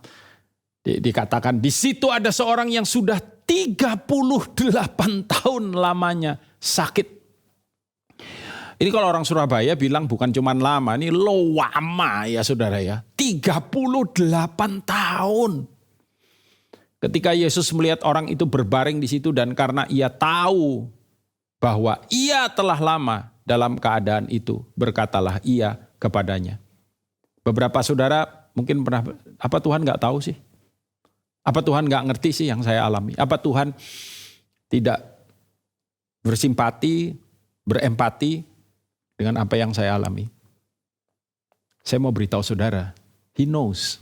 Dikatakan di situ ada seorang yang sudah 38 tahun lamanya sakit. Ini kalau orang Surabaya bilang bukan cuma lama, ini lama ya saudara ya. 38 tahun. Ketika Yesus melihat orang itu berbaring di situ dan karena ia tahu bahwa ia telah lama dalam keadaan itu, berkatalah ia kepadanya. Beberapa saudara mungkin pernah, apa Tuhan gak tahu sih? Apa Tuhan gak ngerti sih yang saya alami? Apa Tuhan tidak bersimpati, berempati dengan apa yang saya alami? Saya mau beritahu saudara, He knows.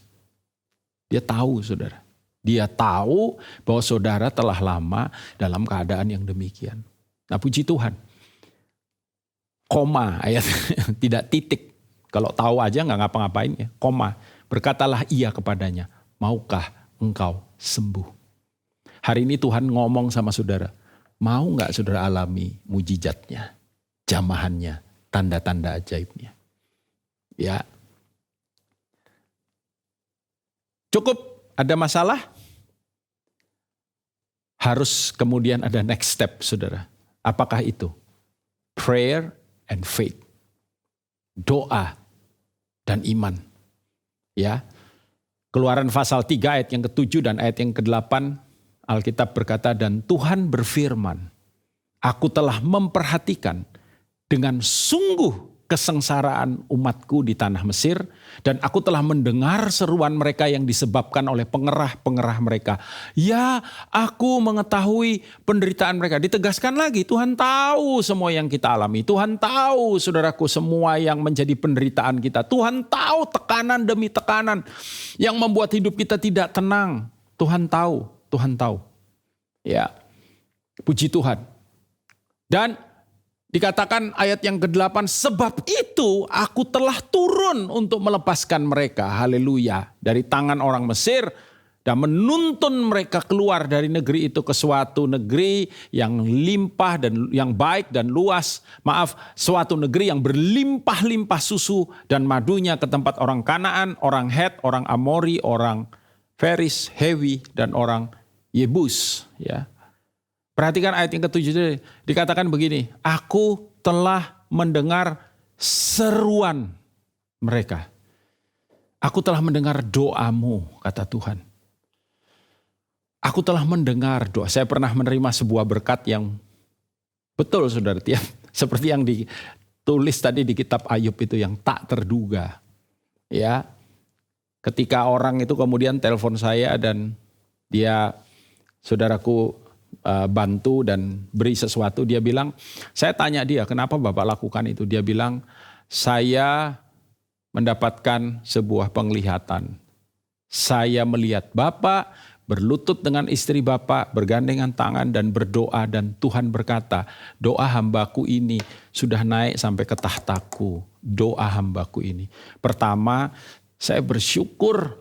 Dia tahu saudara. Dia tahu bahwa saudara telah lama dalam keadaan yang demikian. Nah puji Tuhan. Koma ayat tidak titik. Kalau tahu aja nggak ngapa-ngapain ya. Koma. Berkatalah ia kepadanya. Maukah engkau sembuh? Hari ini Tuhan ngomong sama saudara. Mau nggak saudara alami mujizatnya? Jamahannya. Tanda-tanda ajaibnya. Ya. Cukup ada masalah? Harus kemudian ada next step saudara. Apakah itu? Prayer and faith. Doa dan iman. Ya. Keluaran pasal 3 ayat yang ke-7 dan ayat yang ke-8 Alkitab berkata, dan Tuhan berfirman, aku telah memperhatikan dengan sungguh kesengsaraan umatku di tanah Mesir, dan aku telah mendengar seruan mereka yang disebabkan oleh pengerah-pengerah mereka. Ya, aku mengetahui penderitaan mereka. Ditegaskan lagi, Tuhan tahu semua yang kita alami. Tuhan tahu, saudaraku, semua yang menjadi penderitaan kita. Tuhan tahu tekanan demi tekanan yang membuat hidup kita tidak tenang. Tuhan tahu, Tuhan tahu. Ya, puji Tuhan. Dan Dikatakan ayat yang ke-8, sebab itu aku telah turun untuk melepaskan mereka, haleluya, dari tangan orang Mesir dan menuntun mereka keluar dari negeri itu ke suatu negeri yang limpah dan yang baik dan luas. Maaf, suatu negeri yang berlimpah-limpah susu dan madunya, ke tempat orang Kanaan, orang Het, orang Amori, orang Feris, Hewi, dan orang Yebus, ya. Perhatikan ayat yang ke-7, dikatakan begini, aku telah mendengar seruan mereka. Aku telah mendengar doamu, kata Tuhan. Aku telah mendengar doa. Saya pernah menerima sebuah berkat yang betul, saudara, seperti yang ditulis tadi di kitab Ayub itu, yang tak terduga. Ya, ketika orang itu kemudian telepon saya dan dia, saudaraku, bantu dan beri sesuatu, dia bilang, saya tanya dia, kenapa Bapak lakukan itu? Dia bilang, saya mendapatkan sebuah penglihatan. Saya melihat Bapak berlutut dengan istri Bapak, bergandengan tangan dan berdoa, dan Tuhan berkata, doa hambaku ini sudah naik sampai ke tahtaku. Doa hambaku ini. Pertama, saya bersyukur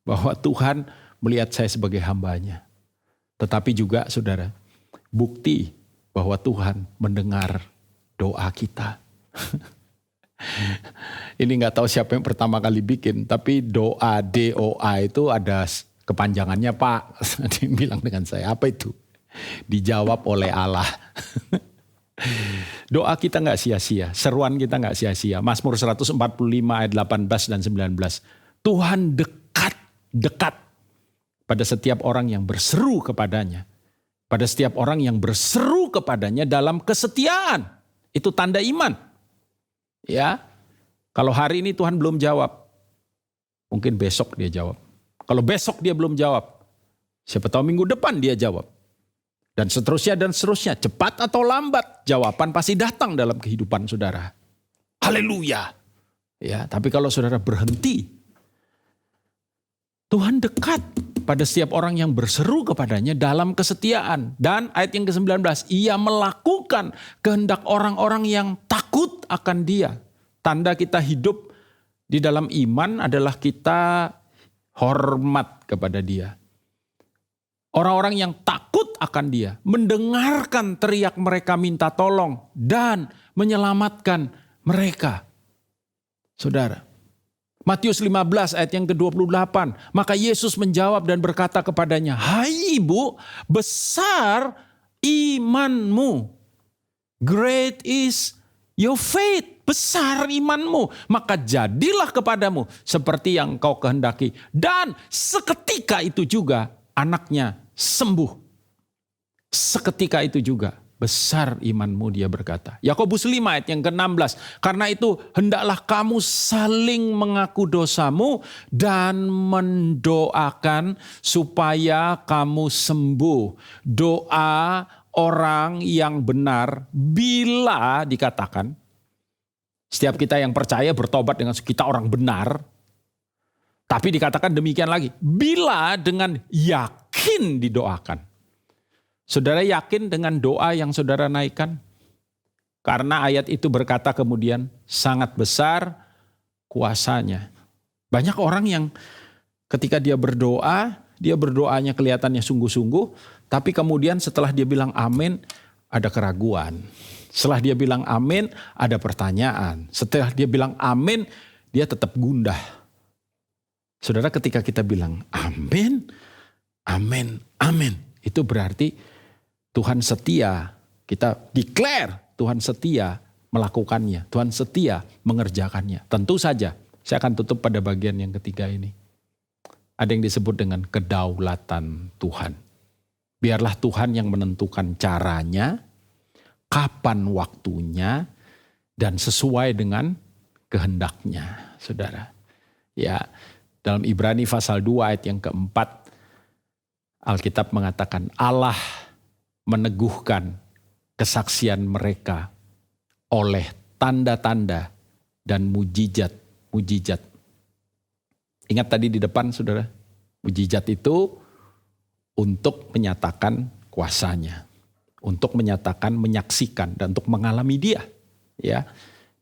bahwa Tuhan melihat saya sebagai hambanya. Tetapi juga, saudara, bukti bahwa Tuhan mendengar doa kita. Ini nggak tahu siapa yang pertama kali bikin, tapi doa DOA itu ada kepanjangannya, Pak. Dia bilang dengan saya, apa itu? Dijawab oleh Allah. Doa kita nggak sia-sia, seruan kita nggak sia-sia. Mazmur 145 ayat 18 dan 19. Tuhan dekat pada setiap orang yang berseru kepadanya. Pada setiap orang yang berseru kepadanya dalam kesetiaan. Itu tanda iman. Ya, kalau hari ini Tuhan belum jawab, mungkin besok dia jawab. Kalau besok dia belum jawab, siapa tahu minggu depan dia jawab. Dan seterusnya dan seterusnya. Cepat atau lambat, jawaban pasti datang dalam kehidupan saudara. Haleluya. Ya, tapi kalau saudara berhenti, Tuhan dekat pada setiap orang yang berseru kepadanya dalam kesetiaan. Dan ayat yang ke-19, ia melakukan kehendak orang-orang yang takut akan dia. Tanda kita hidup di dalam iman adalah kita hormat kepada dia. Orang-orang yang takut akan dia, mendengarkan teriak mereka minta tolong dan menyelamatkan mereka. Saudara, Matius 15 ayat yang ke-28. Maka Yesus menjawab dan berkata kepadanya, hai ibu, besar imanmu. Great is your faith. Besar imanmu. Maka jadilah kepadamu seperti yang kau kehendaki. Dan seketika itu juga anaknya sembuh. Seketika itu juga. Besar imanmu, dia berkata. Yakobus 5 ayat yang ke-16. Karena itu hendaklah kamu saling mengaku dosamu dan mendoakan supaya kamu sembuh. Doa orang yang benar bila dikatakan, setiap kita yang percaya bertobat dengan kita orang benar. Tapi dikatakan demikian lagi, bila dengan yakin didoakan. Saudara yakin dengan doa yang saudara naikkan? Karena ayat itu berkata kemudian sangat besar kuasanya. Banyak orang yang ketika dia berdoanya kelihatannya sungguh-sungguh. Tapi kemudian setelah dia bilang amin ada keraguan. Setelah dia bilang amin ada pertanyaan. Setelah dia bilang amin dia tetap gundah. Saudara, ketika kita bilang amin, amin, amin. Itu berarti Tuhan setia, kita declare Tuhan setia melakukannya. Tuhan setia mengerjakannya. Tentu saja, saya akan tutup pada bagian yang ketiga ini. Ada yang disebut dengan kedaulatan Tuhan. Biarlah Tuhan yang menentukan caranya, kapan waktunya, dan sesuai dengan kehendaknya, saudara. Ya, dalam Ibrani pasal 2 ayat yang keempat, Alkitab mengatakan Allah meneguhkan kesaksian mereka oleh tanda-tanda dan mujizat-mujizat. Ingat tadi di depan, saudara, mujizat itu untuk menyatakan kuasanya. untuk menyatakan, menyaksikan, dan untuk mengalami Dia. Ya,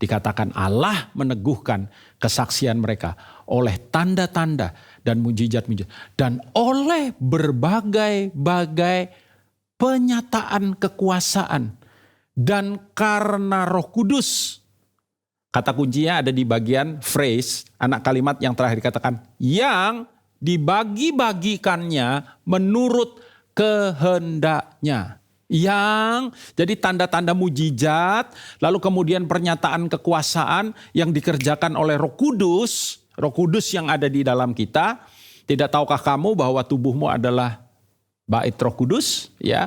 dikatakan Allah meneguhkan kesaksian mereka oleh tanda-tanda dan mujizat-mujizat, dan oleh berbagai-bagai penyataan kekuasaan, dan karena Roh Kudus. Kata kuncinya ada di bagian phrase, anak kalimat yang terakhir dikatakan, yang dibagi-bagikannya menurut kehendaknya. Jadi tanda-tanda mujizat, lalu kemudian pernyataan kekuasaan yang dikerjakan oleh Roh Kudus yang ada di dalam kita. Tidak tahukah kamu bahwa tubuhmu adalah bait Roh Kudus? Ya,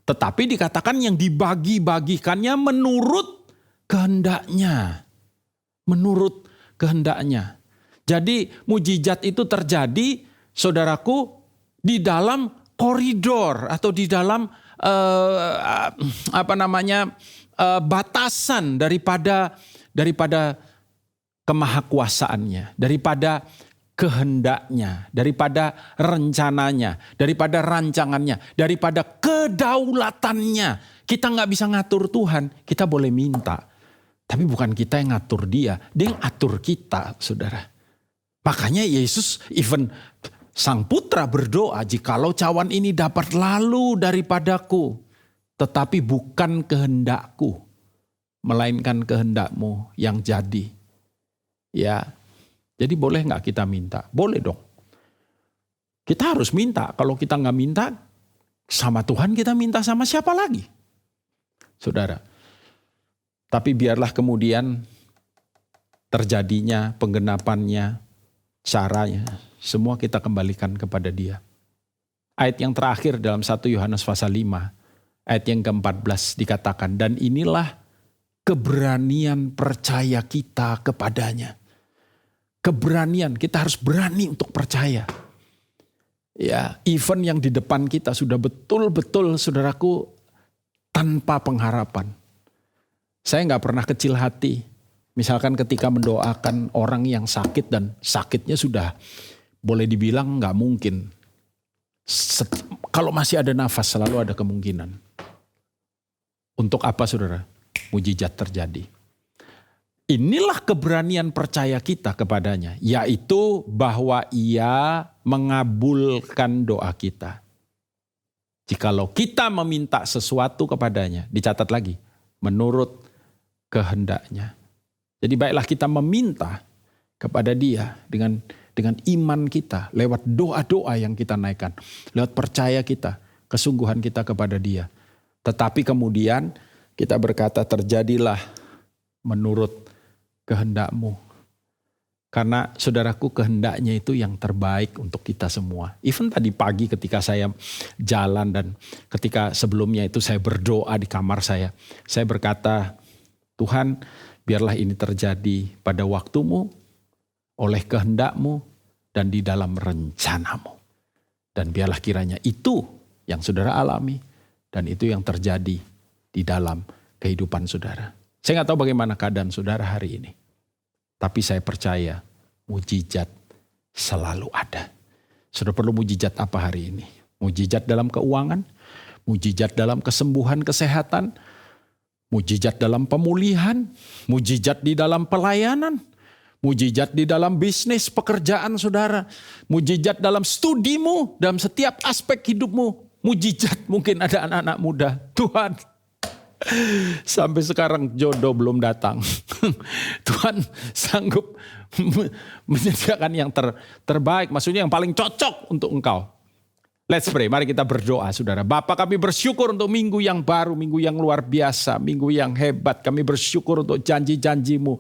tetapi dikatakan yang dibagi-bagikannya menurut kehendaknya. Menurut kehendaknya. Jadi mujizat itu terjadi, saudaraku, di dalam koridor atau di dalam batasan daripada kemahakuasaannya, daripada kehendaknya, daripada rencananya, daripada rancangannya, daripada kedaulatannya. Kita nggak bisa ngatur Tuhan, kita boleh minta. Tapi bukan kita yang ngatur Dia yang atur kita, saudara. Makanya Yesus even Sang Putra berdoa, jikalau cawan ini dapat lalu daripadaku, tetapi bukan kehendakku, melainkan kehendakmu yang jadi. Ya, jadi boleh nggak kita minta? Boleh dong. Kita harus minta. Kalau kita nggak minta sama Tuhan, kita minta sama siapa lagi? Saudara. Tapi biarlah kemudian terjadinya, penggenapannya, caranya, semua kita kembalikan kepada Dia. Ayat yang terakhir dalam 1 Yohanes pasal 5, ayat yang ke-14 dikatakan, dan inilah keberanian percaya kita kepadanya. Keberanian, kita harus berani untuk percaya. Ya, event yang di depan kita sudah betul-betul, saudaraku, tanpa pengharapan. Saya nggak pernah kecil hati. Misalkan ketika mendoakan orang yang sakit dan sakitnya sudah boleh dibilang nggak mungkin. Kalau masih ada nafas selalu ada kemungkinan. Untuk apa, saudara? Mujizat terjadi. Inilah keberanian percaya kita kepadanya, yaitu bahwa Ia mengabulkan doa kita. Jikalau kita meminta sesuatu kepadanya, dicatat lagi, menurut kehendaknya. Jadi baiklah kita meminta kepada Dia dengan iman kita, lewat doa-doa yang kita naikkan, lewat percaya kita, kesungguhan kita kepada Dia. Tetapi kemudian kita berkata, terjadilah menurut kehendakmu. Karena saudaraku, kehendaknya itu yang terbaik untuk kita semua. Even tadi pagi ketika saya jalan dan ketika sebelumnya itu saya berdoa di kamar saya berkata, Tuhan, biarlah ini terjadi pada waktumu, oleh kehendakmu, dan di dalam rencanamu. Dan biarlah kiranya itu yang saudara alami, dan itu yang terjadi di dalam kehidupan saudara. Saya nggak tahu bagaimana keadaan saudara hari ini. Tapi saya percaya mujizat selalu ada. Saudara perlu mujizat apa hari ini? Mujizat dalam keuangan, mujizat dalam kesembuhan, kesehatan, mujizat dalam pemulihan, mujizat di dalam pelayanan, mujizat di dalam bisnis, pekerjaan saudara, mujizat dalam studimu, dalam setiap aspek hidupmu, mujizat mungkin ada anak-anak muda. Tuhan, sampai sekarang jodoh belum datang. Tuhan sanggup menyediakan yang terbaik, maksudnya yang paling cocok untuk engkau. Let's pray, mari kita berdoa saudara. Bapa, kami bersyukur untuk minggu yang baru, minggu yang luar biasa, minggu yang hebat. Kami bersyukur untuk janji-janjimu.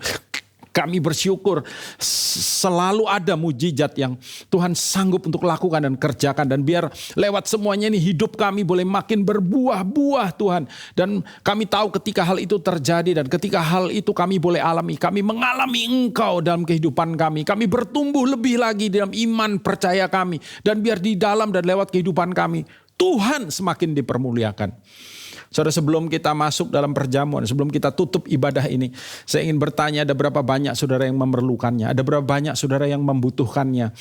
Kami bersyukur selalu ada mujizat yang Tuhan sanggup untuk lakukan dan kerjakan. Dan biar lewat semuanya ini hidup kami boleh makin berbuah-buah Tuhan. Dan kami tahu ketika hal itu terjadi dan ketika hal itu kami boleh alami. Kami mengalami Engkau dalam kehidupan kami. Kami bertumbuh lebih lagi dalam iman percaya kami. Dan biar di dalam dan lewat kehidupan kami Tuhan semakin dipermuliakan. Saudara, sebelum kita masuk dalam perjamuan, sebelum kita tutup ibadah ini, saya ingin bertanya, ada berapa banyak saudara yang memerlukannya? Ada berapa banyak saudara yang membutuhkannya?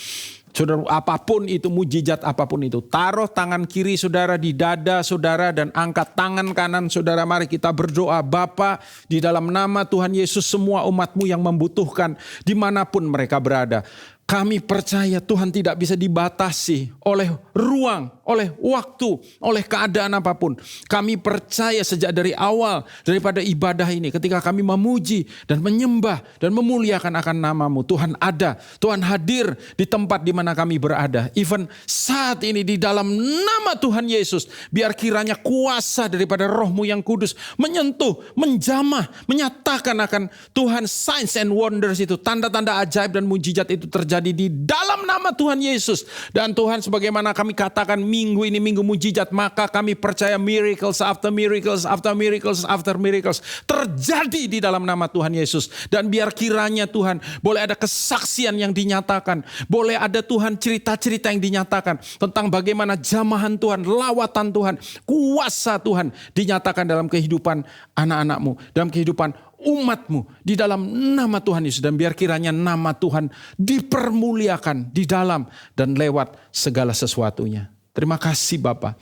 Saudara, apapun itu, mujizat apapun itu, taruh tangan kiri saudara di dada saudara dan angkat tangan kanan saudara. Mari kita berdoa. Bapa, di dalam nama Tuhan Yesus, semua umat-Mu yang membutuhkan dimanapun mereka berada, kami percaya Tuhan tidak bisa dibatasi oleh ruang, oleh waktu, oleh keadaan apapun. Kami percaya sejak dari awal daripada ibadah ini, ketika kami memuji dan menyembah dan memuliakan akan nama-Mu, Tuhan ada, Tuhan hadir di tempat di mana kami berada. Even saat ini di dalam nama Tuhan Yesus, biar kiranya kuasa daripada Roh-Mu yang kudus menyentuh, menjamah, menyatakan akan Tuhan signs and wonders itu, tanda-tanda ajaib dan mujizat itu terjadi di dalam nama Tuhan Yesus. Dan Tuhan, sebagaimana kami katakan minggu ini minggu mujizat, maka kami percaya miracles after miracles after miracles after miracles terjadi di dalam nama Tuhan Yesus. Dan biar kiranya Tuhan boleh ada kesaksian yang dinyatakan, boleh ada Tuhan cerita-cerita yang dinyatakan tentang bagaimana jamahan Tuhan, lawatan Tuhan, kuasa Tuhan dinyatakan dalam kehidupan anak-anak-Mu, dalam kehidupan umat-Mu, di dalam nama Tuhan Yesus. Dan biar kiranya nama Tuhan dipermuliakan di dalam dan lewat segala sesuatunya. Terima kasih Bapa.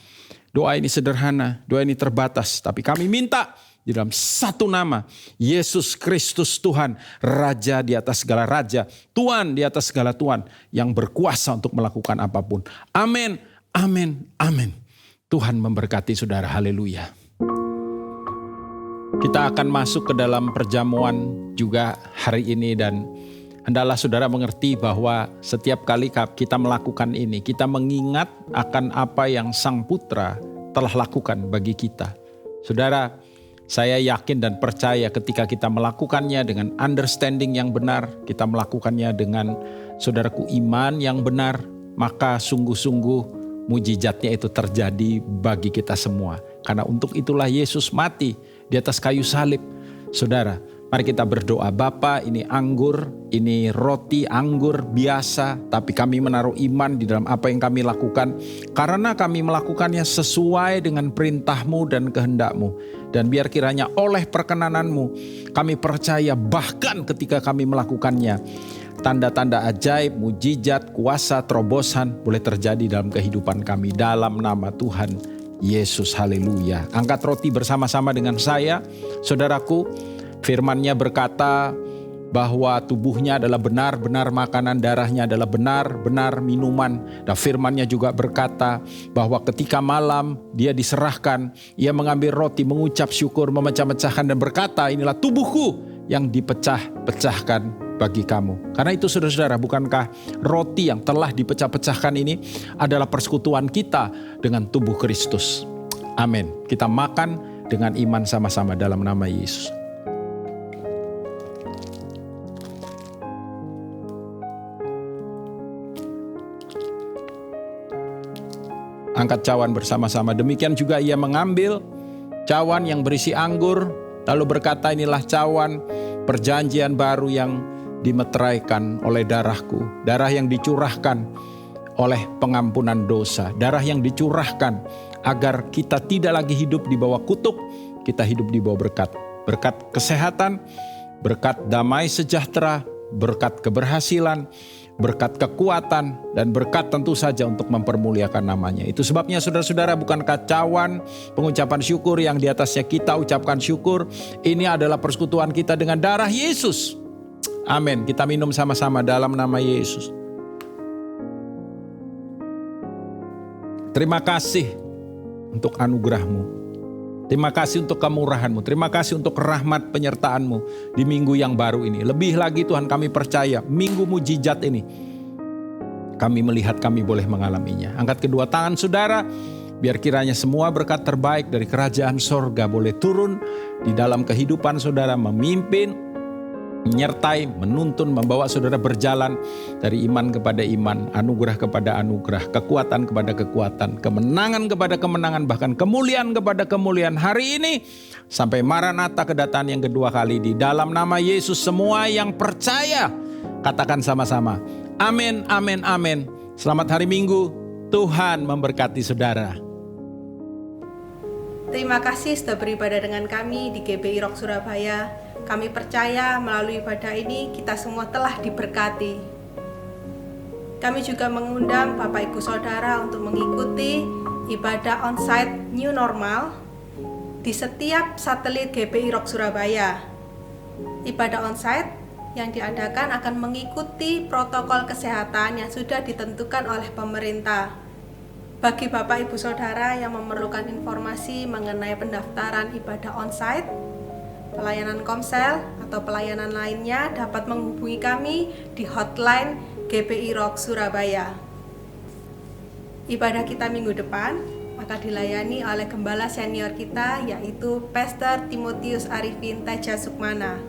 Doa ini sederhana, doa ini terbatas, tapi kami minta di dalam satu nama, Yesus Kristus Tuhan, Raja di atas segala raja, Tuhan di atas segala Tuhan, yang berkuasa untuk melakukan apapun. Amin, amin, amin. Tuhan memberkati saudara, haleluya. Kita akan masuk ke dalam perjamuan juga hari ini, dan hendaklah saudara mengerti bahwa setiap kali kita melakukan ini, kita mengingat akan apa yang Sang Putra telah lakukan bagi kita. Saudara, saya yakin dan percaya ketika kita melakukannya dengan understanding yang benar, kita melakukannya dengan saudaraku iman yang benar, maka sungguh-sungguh mujizatnya itu terjadi bagi kita semua. Karena untuk itulah Yesus mati di atas kayu salib. Saudara, mari kita berdoa. Bapa, ini anggur, ini roti anggur biasa, tapi kami menaruh iman di dalam apa yang kami lakukan, karena kami melakukannya sesuai dengan perintah-Mu dan kehendak-Mu. Dan biar kiranya oleh perkenanan-Mu, kami percaya bahkan ketika kami melakukannya, tanda-tanda ajaib, mujizat, kuasa, terobosan boleh terjadi dalam kehidupan kami dalam nama Tuhan Yesus, haleluya. Angkat roti bersama-sama dengan saya, saudaraku. Firman-Nya berkata bahwa tubuhnya adalah benar-benar makanan, darahnya adalah benar-benar minuman. Dan firman-Nya juga berkata bahwa ketika malam dia diserahkan, ia mengambil roti, mengucap syukur, memecah-mecahkan dan berkata, inilah tubuhku yang dipecah-pecahkan bagi kamu. Karena itu saudara-saudara, bukankah roti yang telah dipecah-pecahkan ini adalah persekutuan kita dengan tubuh Kristus. Amin. Kita makan dengan iman sama-sama dalam nama Yesus. Angkat cawan bersama-sama. Demikian juga ia mengambil cawan yang berisi anggur, lalu berkata, inilah cawan perjanjian baru yang dimeteraikan oleh darahku. Darah yang dicurahkan oleh pengampunan dosa. Darah yang dicurahkan agar kita tidak lagi hidup di bawah kutuk, kita hidup di bawah berkat. Berkat kesehatan, berkat damai sejahtera, berkat keberhasilan, berkat kekuatan, dan berkat tentu saja untuk mempermuliakan namanya. Itu sebabnya saudara-saudara, bukankah cawan pengucapan syukur yang di atasnya kita ucapkan syukur, ini adalah persekutuan kita dengan darah Yesus. Amin. Kita minum sama-sama dalam nama Yesus. Terima kasih untuk anugerah-Mu. Terima kasih untuk kemurahan-Mu. Terima kasih untuk rahmat penyertaan-Mu di minggu yang baru ini. Lebih lagi Tuhan, kami percaya minggu mujizat ini, kami melihat kami boleh mengalaminya. Angkat kedua tangan saudara, biar kiranya semua berkat terbaik dari kerajaan sorga boleh turun di dalam kehidupan saudara, memimpin, menyertai, menuntun, membawa saudara berjalan dari iman kepada iman, anugerah kepada anugerah, kekuatan kepada kekuatan, kemenangan kepada kemenangan, bahkan kemuliaan kepada kemuliaan hari ini sampai Maranatha kedatangan yang kedua kali. Di dalam nama Yesus, semua yang percaya katakan sama-sama, amin, amin, amin. Selamat hari Minggu, Tuhan memberkati saudara.
Terima kasih sudah beribadah dengan kami di GBI Rock Surabaya. Kami percaya melalui ibadah ini kita semua telah diberkati. Kami juga mengundang Bapak Ibu Saudara untuk mengikuti ibadah onsite New Normal di setiap satelit GBI Rock Surabaya. Ibadah onsite yang diadakan akan mengikuti protokol kesehatan yang sudah ditentukan oleh pemerintah. Bagi Bapak Ibu Saudara yang memerlukan informasi mengenai pendaftaran ibadah onsite, pelayanan komsel atau pelayanan lainnya dapat menghubungi kami di hotline GBI Rock Surabaya. Ibadah kita minggu depan akan dilayani oleh gembala senior kita, yaitu Pastor Timotius Arifin Teja Sukmana.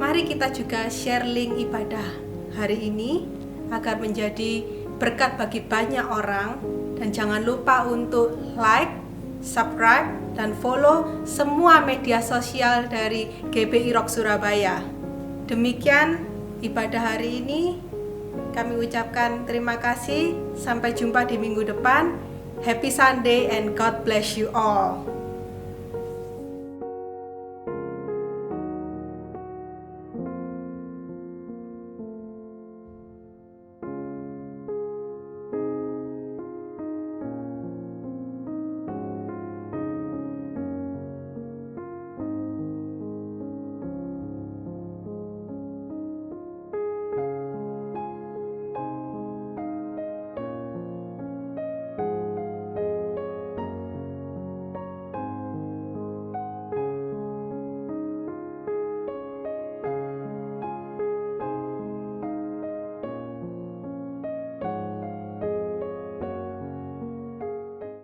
Mari kita juga share link ibadah hari ini agar menjadi berkat bagi banyak orang, dan jangan lupa untuk like, subscribe, dan follow semua media sosial dari GBI Rock Surabaya. Demikian ibadah hari ini. Kami ucapkan terima kasih. Sampai jumpa di minggu depan. Happy Sunday and God bless you all.